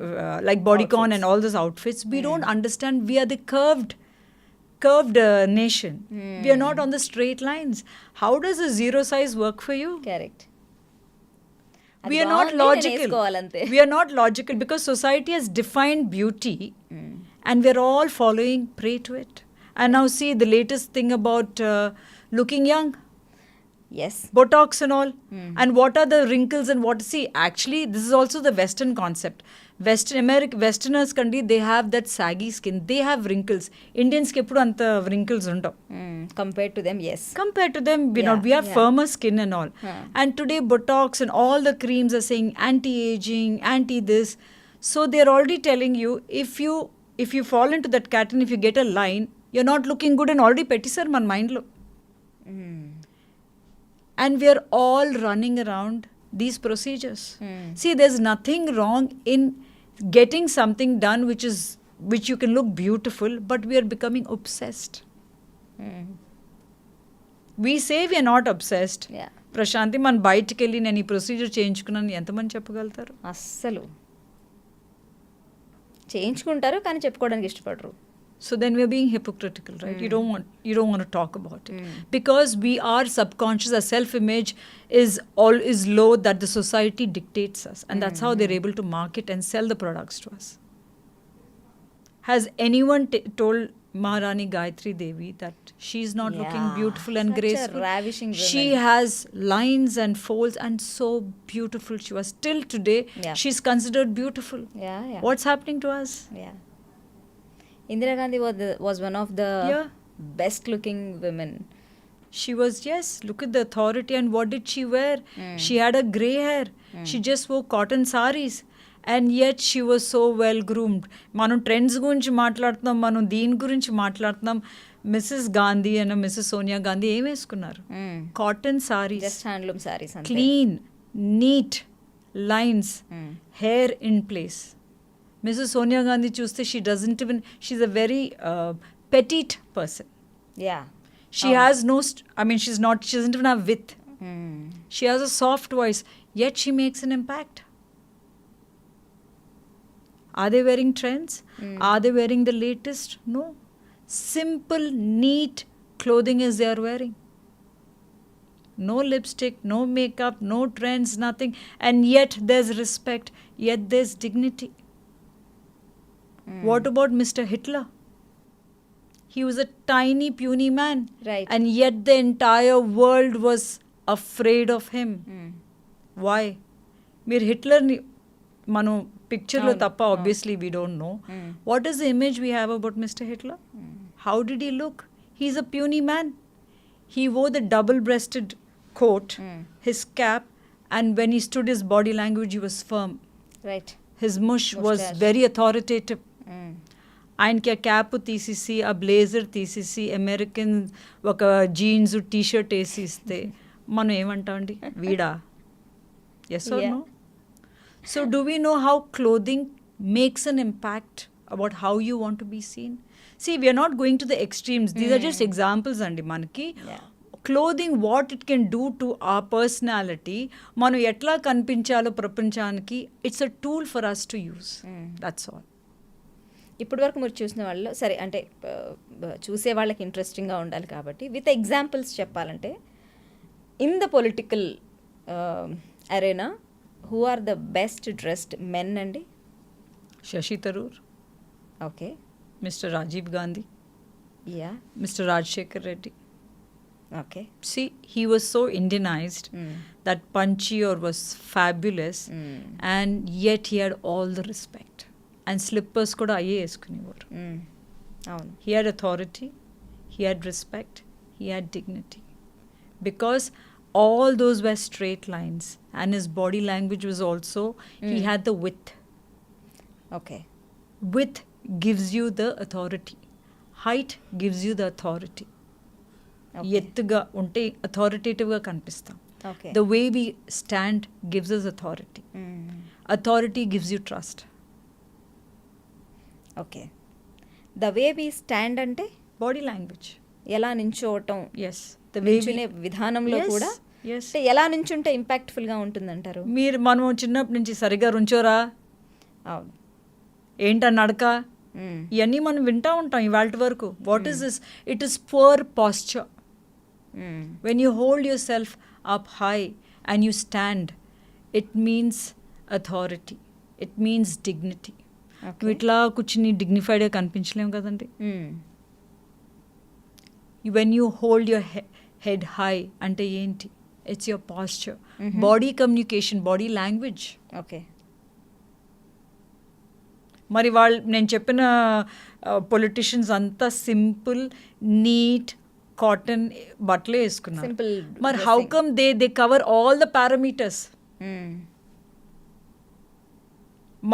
like bodycon and all those outfits. We don't understand we are the curved nation. We are not on the straight lines. How does a zero size work for you? Correct. We are not logical. We are not logical because society has defined beauty and we are all following prey to it. And now see the latest thing about looking young. Yes. Botox and all. And what are the wrinkles and what? See, actually, this is also the Western concept. Westerners kandi, they have that saggy skin. They have wrinkles. Indians ke eppudu anta wrinkles undav. Compared to them, yes. Compared to them, we have firmer skin and all. And today, Botox and all the creams are saying anti-aging, anti-this. So they're already telling you, if you fall into that cat and if you get a line, you're not looking good and already pettisar man mind lo. And we are all running around these procedures. See, there's nothing wrong in getting something done which you can look beautiful, but we are becoming obsessed. We say we are not obsessed. Yeah. Prashanthi, man బయటికి వెళ్ళి నేను ఈ procedure చేయించుకున్నాను ఎంతమంది చెప్పగలుగుతారు? అస్సలు చేయించుకుంటారు కానీ చెప్పుకోవడానికి ఇష్టపడరు. So then we're being hypocritical, right? You don't want to talk about it because we are subconscious. Our self-image is low that the society dictates us, and that's how they're able to market and sell the products to us. Has anyone told Maharani Gayatri Devi that she's not looking beautiful and such graceful? a ravishing woman. She has lines and folds and so beautiful she was. Till today, she's considered beautiful. Yeah. What's happening to us? Yeah. Indira Gandhi was one of the best looking women. She was, yes, look at the authority. And what did she wear? She had a grey hair. She just wore cotton saris. And yet she was so well groomed. మనం trends గురించి మాట్లాడుతున్నాం, మనం దీని గురించి మాట్లాడుతున్నాం. Mrs Gandhi and Mrs Sonia Gandhi ఏం వేసుకున్నారు? Cotton saris, just handloom saris, clean, neat lines, hair in place. Mrs Sonia Gandhi చూస్తే she doesn't even, she's a very petite person. Yeah She has no, she doesn't even have width. She has a soft voice, yet she makes an impact. Are they wearing trends? Are they wearing the latest? No. Simple, neat clothing is they are wearing. No lipstick, no makeup, no trends, nothing. And yet there's respect, yet there's dignity. What about Mr. Hitler? He was a tiny, puny man. Right. And yet the entire world was afraid of him. Why? మీరు హిట్లర్ని మనం పిక్చర్లో తప్ప obviously we don't know. What is the image we have about mister Hitler? How did he look? He's a puny man. He wore the double-breasted coat, his cap, and when he stood, his body language, he was firm. Right. His mush was very authoritative. ఆయనకి ఆ cap తీసేసి ఆ blazer తీసేసి American ఒక jeans T shirt వేసి ఇస్తే మనం ఏమంటామండి? వీడా? Yes or no? So do we know how clothing makes an impact about how you want to be seen? See we're not going to the extremes, these are just examples అండి. మనకి clothing what it can do to a personality, మనం ఎట్లా కనిపించాలో ప్రపంచానికి, it's a tool for us to use. That's all. ఇప్పటి వరకు మీరు చూసిన వాళ్ళు సరే, అంటే చూసే వాళ్ళకి ఇంట్రెస్టింగ్గా ఉండాలి కాబట్టి విత్ ఎగ్జాంపుల్స్ చెప్పాలంటే, in the political arena who are the best dressed men అండి? Shashi Tharoor, okay, Mr Rajiv Gandhi, yeah, Mr Rajasekhar Reddy. Okay. See, he was so Indianized that punchy or was fabulous, and yet he had all the respect. And slippers kuda aye eskunevaru. అవును. He had authority, he had respect, he had dignity. Because all those were straight lines, and his body language was also, he had the width. Okay. Width gives you the authority. Height gives you the authority. ఎత్తుగా ఉంటే అథారిటేటివ్గా కనిపిస్తాం. The way we stand gives us authority. Authority gives you trust. Okay. The way we stand అంటే body language, ఎలా నించోవటం, yes, నించునే విధానంలో కూడా అంటే ఎలా నించుంటే ఇంపాక్ట్ఫుల్గా ఉంటుందంటారు? మనం చిన్నప్పటి నుంచి సరిగా రుంచోరా, అవును, ఏంట నడక, ఇవన్నీ మనం వింటూ ఉంటాం ఇవాళ వరకు. What is this? It is poor posture. When you hold yourself up high and you stand, it means authority, it means dignity. నువ్వు ఇట్లా కూర్చుని డిగ్నిఫైడ్గా కనిపించలేము కదండి. When you hold your head high అంటే ఏంటి? It's your posture, body communication, body language. Okay. మరి నేను చెప్పిన politicians అంతా సింపుల్, నీట్, కాటన్ బట్టలే వేసుకున్నారు. మరి how come they cover all the parameters?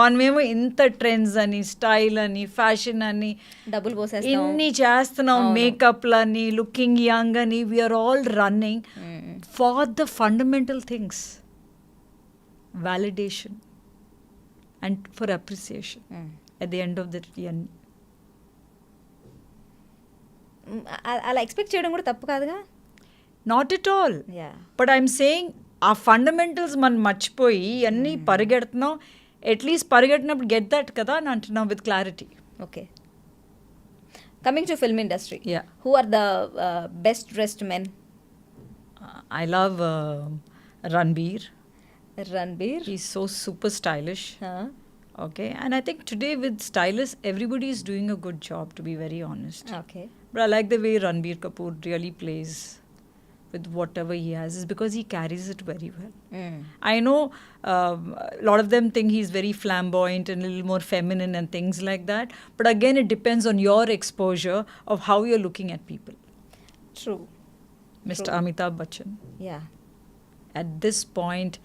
మనమేమో ఇంత ట్రెండ్స్ అని, స్టైల్ అని, ఫ్యాషన్ అని డబ్బులు పోసేస్తాం, ఇన్ని చేస్తున్నాం, మేకప్లని, లుకింగ్ యంగ్ అని. We're all running for the fundamental things, validation and for appreciation at the end of the year. అలా ఎక్స్పెక్ట్ చేయడం కూడా తప్పు కాదుగా. Not at all. But I'm saying ఆ ఫండమెంటల్స్ మనం మర్చిపోయి అన్నీ పరిగెడుతున్నాం. అట్లీస్ట్ పరిగెట్టినప్పుడు గెట్ దట్ కదా అని అంటున్నాం with clarity. Okay. Coming to film industry, who are the best dressed men? I love Ranbir. He's so super stylish. Okay, and I think today with stylists, everybody is doing a good job, to be very honest. Okay. But I like the way Ranbir Kapoor really plays with whatever he has, is because he carries it very well. I know a lot of them think he's very flamboyant and a little more feminine and things like that. But again, it depends on your exposure of how you're looking at people. True. Mr. Amitabh Bachchan. Yeah. At this point,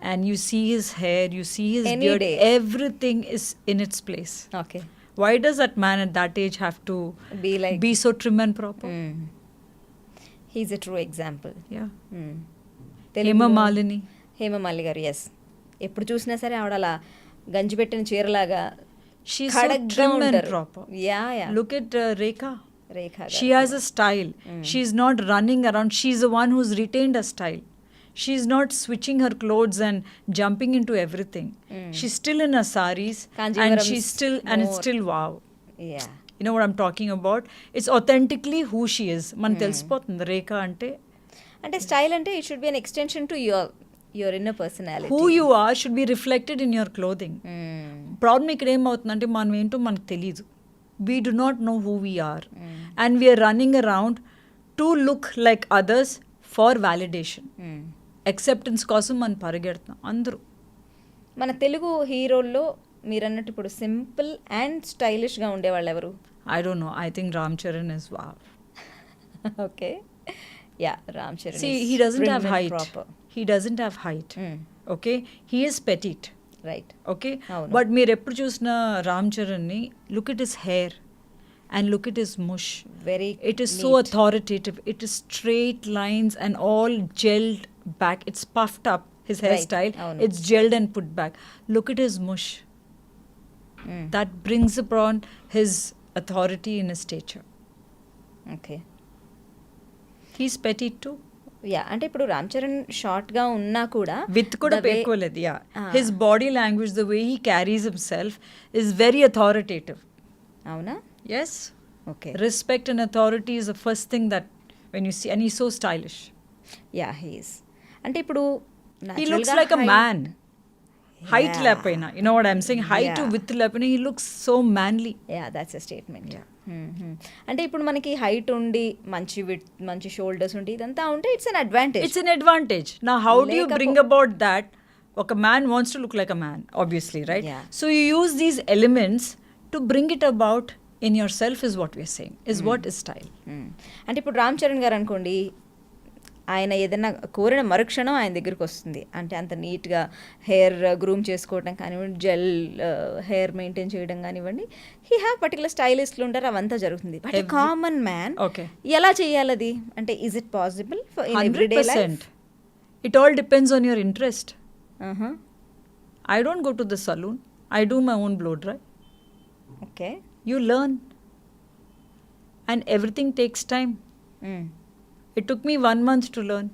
and you see his hair, you see his Any beard, day. everything is in its place. Okay. Why does that man at that age have to Be like- be so trim and proper? He's a true example. Yeah. తెలుగులో- హేమమాలిని. గారు, yes. ఎప్పుడు చూసినా సరే ఆవిడ అలా గంజి పెట్టిన చీరలాగా She's so ఖడగ్గా trim and ఉంటారు. proper. Yeah yeah Look at Rekha. Rekha She has a style. She's not running around. She's the one who's retained a style. She's not switching her clothes and jumping into everything. She's still in her saris and Kanjivaram she's is still, and it's more- still wow. Yeah You know what I'm talking about? It's authentically who she is. Man తెలిసిపోతుంది రేఖ అంటే అంటే style అంటే it should be an extension to your inner personality. who you are should be reflected in your clothing. Problem ఇక్కడ ఏమవుతుందంటే మనం ఏంటో మనకు తెలియదు. We do not know who we are. And we are running around to look like others for validation. Acceptance కోసం మనం పరిగెడుతున్నాం అందరూ. మన తెలుగు హీరోల్లో మీరు అన్నట్టు ఇప్పుడు సింపుల్ అండ్ స్టైలిష్గా ఉండేవాళ్ళు ఎవరు? I don't know. I think Ram Charan is wow. Okay, yeah, Ram Charan. See, he doesn't have height. He doesn't have height. Okay? He is petite. Right. Okay? అవును. But మీరు ఎప్పుడు చూసిన రామ్ చరణ్ని, look at his hair and look at his mush. Very It is so authoritative. It is straight lines and all gelled back. It's puffed up, his Right. hairstyle. అవును. It's gelled and put back. Look at his mush. That brings upon his authority in his stature. Okay. He's petite too. Yeah, అంటే ఇప్పుడు రామ్ చరణ్ షార్ట్గా ఉన్నా కూడా With కూడా the way- పెట్టుకోలేదు. Yeah. His body language, the way he carries himself is very authoritative. అవునా? Yes. Okay. Respect and authority is the first thing that when you see, and he's so stylish. Yeah, he's. అంటే ఇప్పుడు He looks naturalగా like a height- man. Height Yeah. లేపైనా, you know what I'm saying? Height to Yeah. width లేపైనా, he looks so manly. Yeah, that's a statement. Yeah. అంటే ఇప్పుడు మనకి height ఉండి మంచి మంచి shoulders ఉండి ఇదంతా ఉంటే it's an advantage. It's an advantage. Now, how do you bring లేకపో- about that? Okay, a man wants to look like a man, obviously, right? Yeah. So you use these elements to bring it about in yourself, is what we're saying, is what is style. అంటే ఇప్పుడు రామ్ చరణ్ గారు అనుకోండి, ఆయన ఏదైనా కోరిన మరుక్షణం ఆయన దగ్గరికి వస్తుంది. అంటే అంత నీట్గా హెయిర్ గ్రూమ్ చేసుకోవడం కానివ్వండి, జెల్ హెయిర్ మెయింటైన్ చేయడం కానివ్వండి, హీ హ్యావ్ పర్టికులర్ స్టైలిస్ట్లు ఉంటారు, అవంతా జరుగుతుంది. But common man Okay. ఎలా చేయాలి అది? అంటే is it possible in everyday life? 100%. It all depends on your interest. I don't go to the salon. I do my own blow dry. Okay. You learn. And everything takes time. It took me 1 month to learn.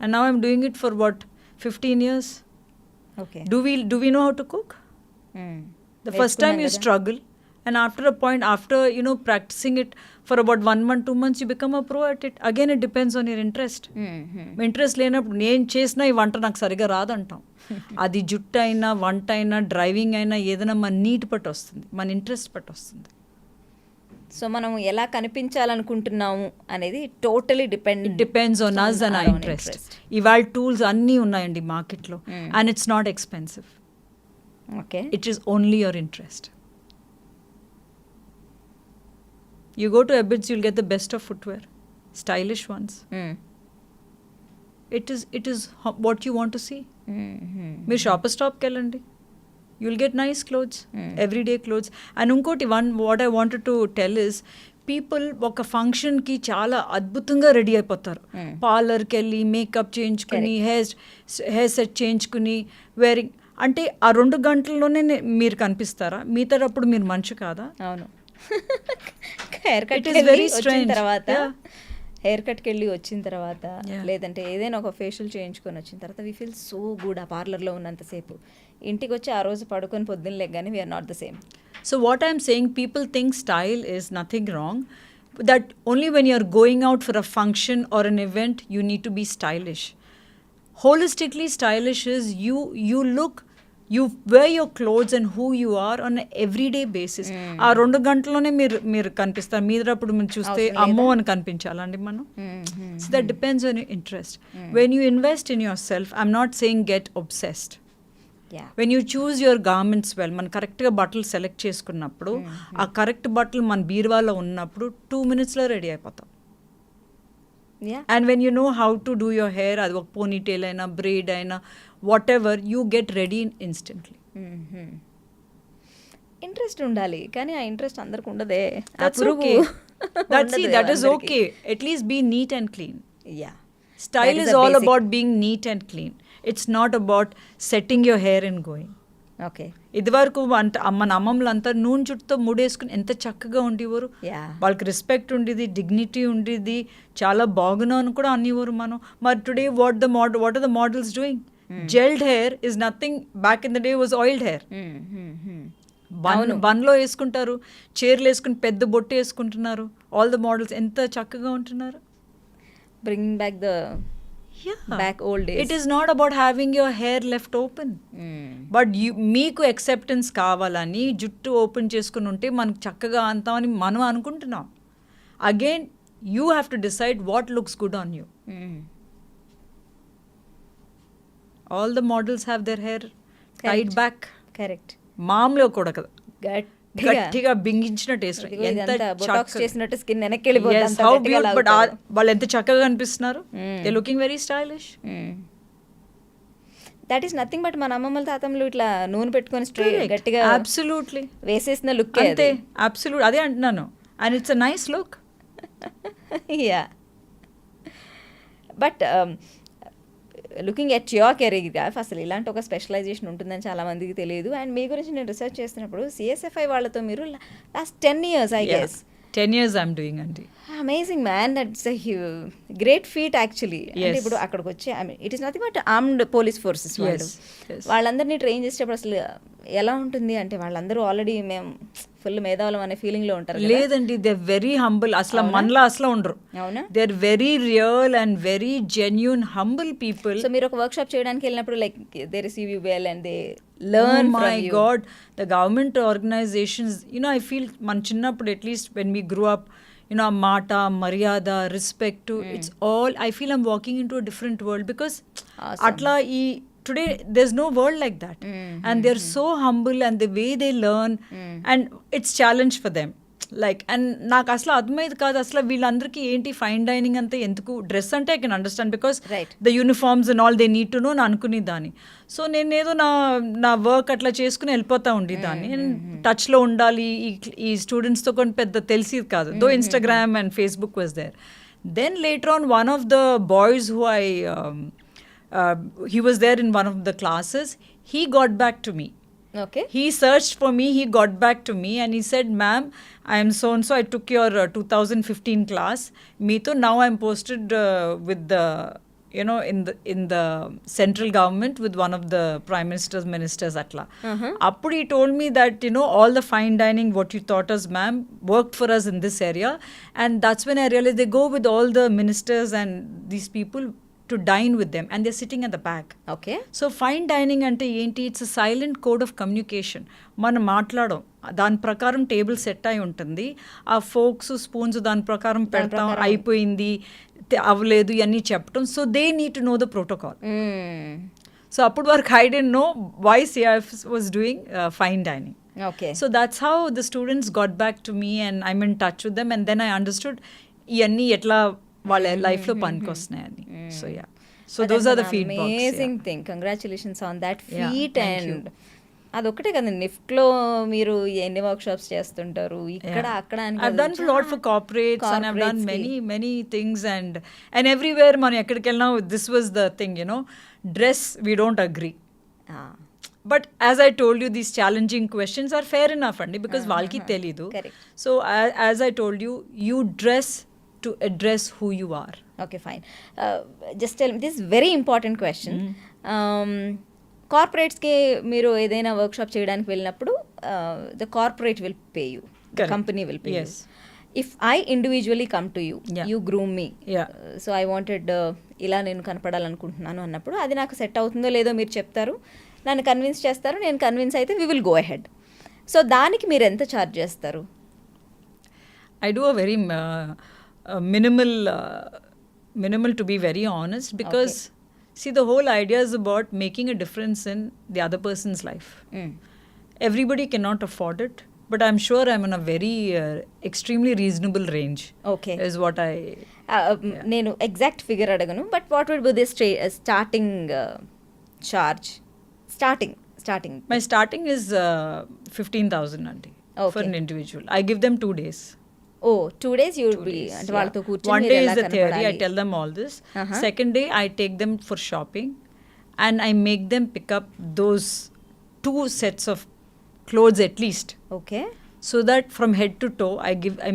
And now I'm doing it for what, 15 years? Okay. Do we know how to cook? The first time you struggle, and after a point, after practicing it for about 1 month, 2 months, you become a pro at it. Again, it depends on your interest. Interest లేనప్పుడు నేను చేసిన ఈ వంట నాకు సరిగా రాదంటాం. అది జుట్టు అయినా, వంట అయినా, డ్రైవింగ్ అయినా, ఏదైనా మన నీటి పట్టు వస్తుంది, మన ఇంట్రెస్ట్ పట్టు వస్తుంది. సో మనం ఎలా కనిపించాలనుకుంటున్నాము అనేది totally It depends on us and our interest. ఇవాళ టూల్స్ అన్నీ ఉన్నాయండి మార్కెట్లో, and it's not expensive. Okay. It is only your interest. You go to Ebbets, you'll get the best of footwear, stylish ones. It is what you want to see. మీరు shopper స్టాప్కి వెళ్ళండి, you'll get nice clothes, everyday clothes. And unkoti what I wanted to tell is, people ఒక ఫంక్షన్కి చాలా అద్భుతంగా ready అయిపోతారు. పార్లర్కి వెళ్ళి makeup చేయించుకుని, హెయిర్ సెట్ చేయించుకుని, వేరింగ్ అంటే ఆ 2 గంటల్లోనే మీరు కనిపిస్తారా? మిగతాటప్పుడు మీరు మనిషి కాదా? అవును. Hair It cut is very వచ్చిన strange. తర్వాత, Yeah. హెయిర్ కట్కి వెళ్ళి వచ్చిన తర్వాత, Yeah. లేదంటే ఏదైనా ఒక ఫేషియల్ చేయించుకొని వచ్చిన తర్వాత వీ ఫీల్ సో గుడ్ ఆ పార్లర్లో ఉన్నంతసేపు. ఇంటికి వచ్చి ఆ రోజు పడుకొని పొద్దున్న లేగానే we are not the same. So what I'm saying, people think style is nothing wrong, that only when you're going out for a function or an event, you need to be stylish. Holistically, stylish is you look, you wear your clothes and who you are on an everyday basis. ఆ 2 గంటల్లోనే మీరు కనిపిస్తారు. మీరప్పుడు మీరు చూస్తే అమ్మో అని కనిపించాలండి మనం. So that depends on your interest. When you invest in yourself, I'm not saying get obsessed. Yeah. When you choose your garments well, మనం కరెక్ట్గా బట్టలు సెలెక్ట్ చేసుకున్నప్పుడు, ఆ కరెక్ట్ బట్టలు మన బీరువాలో ఉన్నప్పుడు 2 minutesలో రెడీ అయిపోతాం. Yeah. And when you know how to do your hair, అది ఒక పోనీటైల్ అయినా, బ్రేడ్ అయినా, what ever, you get ready instantly. Interest ఉండాలి, కానీ ఆ ఇంట్రెస్ట్ అందరికి ఉండదే. That's okay. That is okay. At least be neat and clean. Yeah, Style is all about being neat and clean. It's not about setting your hair and going. Okay. ఇదివరకు మన అమ్మమ్మలు అంతా నూనె చుట్టుతో ముడేసుకుని ఎంత చక్కగా ఉండేవారు. యా, వాళ్ళకి రెస్పెక్ట్ ఉండేది, డిగ్నిటీ ఉండేది, చాలా బాగున్నావు అని కూడా అనేవారు మనం. మరి today what are the models doing? Gelled hair is nothing. Back in the day was oiled hair. బన్లో వేసుకుంటారు, చీరలు వేసుకుని పెద్ద బొట్టు వేసుకుంటున్నారు. ఆల్ ద మోడల్స్ ఎంత చక్కగా ఉంటున్నారు. Bringing back the back old days. It is not about having your hair left open, but మీకు యాక్సెప్టెన్స్ కావాలని జుట్టు ఓపెన్ చేసుకుని ఉంటే మనకు చక్కగా అంతామని మనం అనుకుంటున్నాం. Again you have to decide what looks good on you. All the models have their hair tight back. Correct. మామూలుగా కూడా కదా, గట్టిగా బింగించినట్టు చేసినట్టు స్కిన్ వెనక్కి వెళ్ళిపోతుంది. బట్ వాళ్ళు ఎంత చక్కగా కనిపిస్తున్నారు. They looking very stylish. That is nothing but మన అమ్మమ్మల తాతమ్మలు ఇట్లా నూనె పెట్టుకొని గట్టిగా అబ్సల్యూట్లీ వేసేసిన లుక్ అంతే. అబ్సల్యూట్ అదే అంటున్నాను. And it's a nice look. Yeah, but looking at your career, అసలు ఇలాంటి ఒక స్పెషలైజేషన్ ఉంటుందని చాలా మందికి తెలియదు. అండ్ మీ గురించి నేను రీసెర్చ్ చేస్తున్నప్పుడు సిఎస్ఎఫ్ఐ వాళ్ళతో మీరు last 10 years I guess. 10 years I'm doing అండి. Amazing man, that's a great feet actually. అంటే ఇప్పుడు అక్కడికి వచ్చి it is nothing but armed police forces వాళ్ళు. వాళ్ళందరినీ ట్రైన్ చేసేటప్పుడు అసలు ఎలా ఉంటుంది అంటే వాళ్ళందరూ ఆల్రెడీ మేము ఫుల్ మేధావులం అనే ఫీలింగ్ లో ఉంటారు. లేదండి, దే వెరీ హంబుల్. అసలు మనలా అసలు ఉండరు. అవునా? They are very real and very genuine humble people. So మీరు ఒక వర్క్ షాప్ చేయడానికి వెళ్ళినప్పుడు like they receive you well and they learn from you. My God, the government organizations, I feel మన చిన్నప్పుడు at least when we grew up, mata, maryada, respect, it's all, I feel I'm walking into a different world because atla today there's no world like that. And they're so humble and the way they learn and it's challenge for them. Like and నాకు అసలు అర్థమైంది కాదు అసలు వీళ్ళందరికీ ఏంటి fine dining అంతా ఎందుకు. Dress అంటే I can understand because the uniforms and all they need to no అని అనుకునేదాన్ని. సో నేను ఏదో నా వర్క్ అట్లా చేసుకుని వెళ్ళిపోతా ఉండేదాన్ని. టచ్లో ఉండాలి ఈ స్టూడెంట్స్తో కొన్ని పెద్ద తెలిసేది కాదు. Though Instagram and Facebook was there. Then later on one of the boys who he was there in one of the classes. He got back to me. Okay. He searched for me, he got back to me and he said, ma'am, I am so and so, I took your 2015 class. Meeto now I am posted with the, in the central government with one of the prime minister's ministers atla. Appudu he told me that, all the fine dining what you taught us, ma'am, worked for us in this area. And that's when I realized they go with all the ministers and these people to dine with them and they're sitting at the back. Okay. So fine dining ante enti, it's a silent code of communication. మనం మాట్లాడడం దాని ప్రకారం table set అయి ఉంటుంది. ఆ folks spoons దాని ప్రకారం పెడతాం, అయిపోయింది అవ్వలేదు ఇవన్నీ చెప్పడం. So they need to know the protocol. So అప్పుడు వరకు I didn't know why CIF was doing fine dining. Okay. So that's how the students got back to me and I'm in touch with them and then I understood ఇవన్నీ ఎట్లా వాళ్ళ లైఫ్లో పనికొస్తున్నాయని. So yeah, so those are the feedbacks. Amazing thing, congratulations on that feat. And అదొక్కటే కదా నిఫ్ట్లో మీరు ఎన్ని work shops చేస్తుంటారు ఇక్కడ అక్కడ అని. I've done a lot for corporates and I've done many things and everywhere మనం ఎక్కడికి వెళ్ళినా this was the thing, dress we don't agree. But as I told you, these challenging questions are fair enough andi because వాళ్ళకి తెలీదు. So as I told you, you dress to address who you are. Okay, fine. Just tell me, this is very important question. కార్పొరేట్స్కి మీరు ఏదైనా workshop చేయడానికి వెళ్ళినప్పుడు the corporate will pay you, the company will pay you. If I individually come to you, you groom me, so I wanted ఇలా నేను కనపడాలనుకుంటున్నాను అన్నప్పుడు అది నాకు set అవుతుందో లేదో మీరు చెప్తారు, నన్ను కన్విన్స్ చేస్తారు, నేను కన్విన్స్ అయితే we will go ahead. So దానికి మీరు ఎంత ఛార్జ్ చేస్తారు? I do a very minimal to be very honest because see the whole idea is about making a difference in the other person's life. Everybody cannot afford it, but I'm sure I'm in a very extremely reasonable range. Okay, is what I నేను exact figure అడగను, but what would be the starting charge? Starting starting My starting is 15,000 అండి for Okay. an individual. I give them 2 days. Oh 2 days you 2 be days, అంటే yeah. వాళ్ళతో కూర్చొని One మీరు day is ఎలా the theory. I కనపడాలి? tell them all this. Uh-huh. Second day, I take them for shopping, and I make them pick up those 2 sets of clothes at least, okay so that from head to toe, I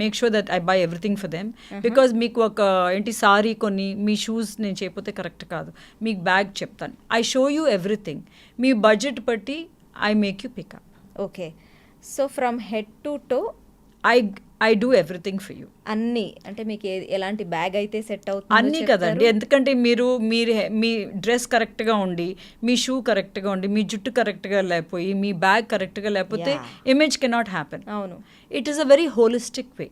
make sure that I buy everything for them. Because మీకు ఒక ఏంటి sorry కొని మీ shoes నేను చేయకపోతే correct కాదు, మీకు bag చెప్తాను. I show you everything. మీ బడ్జెట్ బట్టి I make you pick up. Okay so from head to toe I do everything for you. అన్ని అంటే మీకు ఎలాంటి బ్యాగ్ అయితే సెట్ అవుతుంది అన్నీ కదండి, ఎందుకంటే మీరు మీ డ్రెస్ కరెక్ట్గా ఉండి, మీ షూ కరెక్ట్గా ఉండి, మీ జుట్టు కరెక్ట్గా లేకపోయి, మీ బ్యాగ్ కరెక్ట్గా లేకపోతే Yeah. Image cannot happen. అవును it is a very holistic way.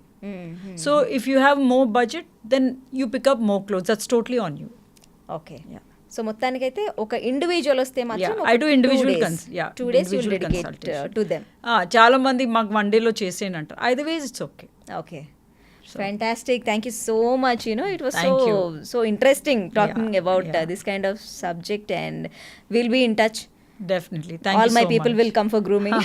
So if you have more budget, then you pick up more clothes. That's totally on you. Okay so మొత్తానికైతే ఒక ఇండివిజువల్ వస్తే మాత్రం Yeah, I do individual 2 days you individual dedicate consultation. to them. చాలా మంది మాకు 1 డేలో చేసేయంటారు. Either ways it's okay. Okay. Fantastic. Thank you so much. It was Thank you. so interesting talking Yeah, about yeah. this kind of subject, and we'll be in touch. Definitely. Thank All you my so people much. will come for grooming.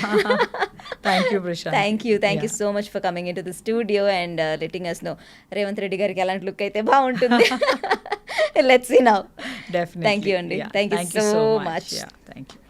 Thank you, Prashanthi. Thank you so much for coming into the studio and letting us know Revanth Reddy గారికి ఎలాంటి look అయితే బాగుంటుంది. Let's see now. Definitely. Thank you, Andy. Yeah, Thank you so much. Yeah, thank you.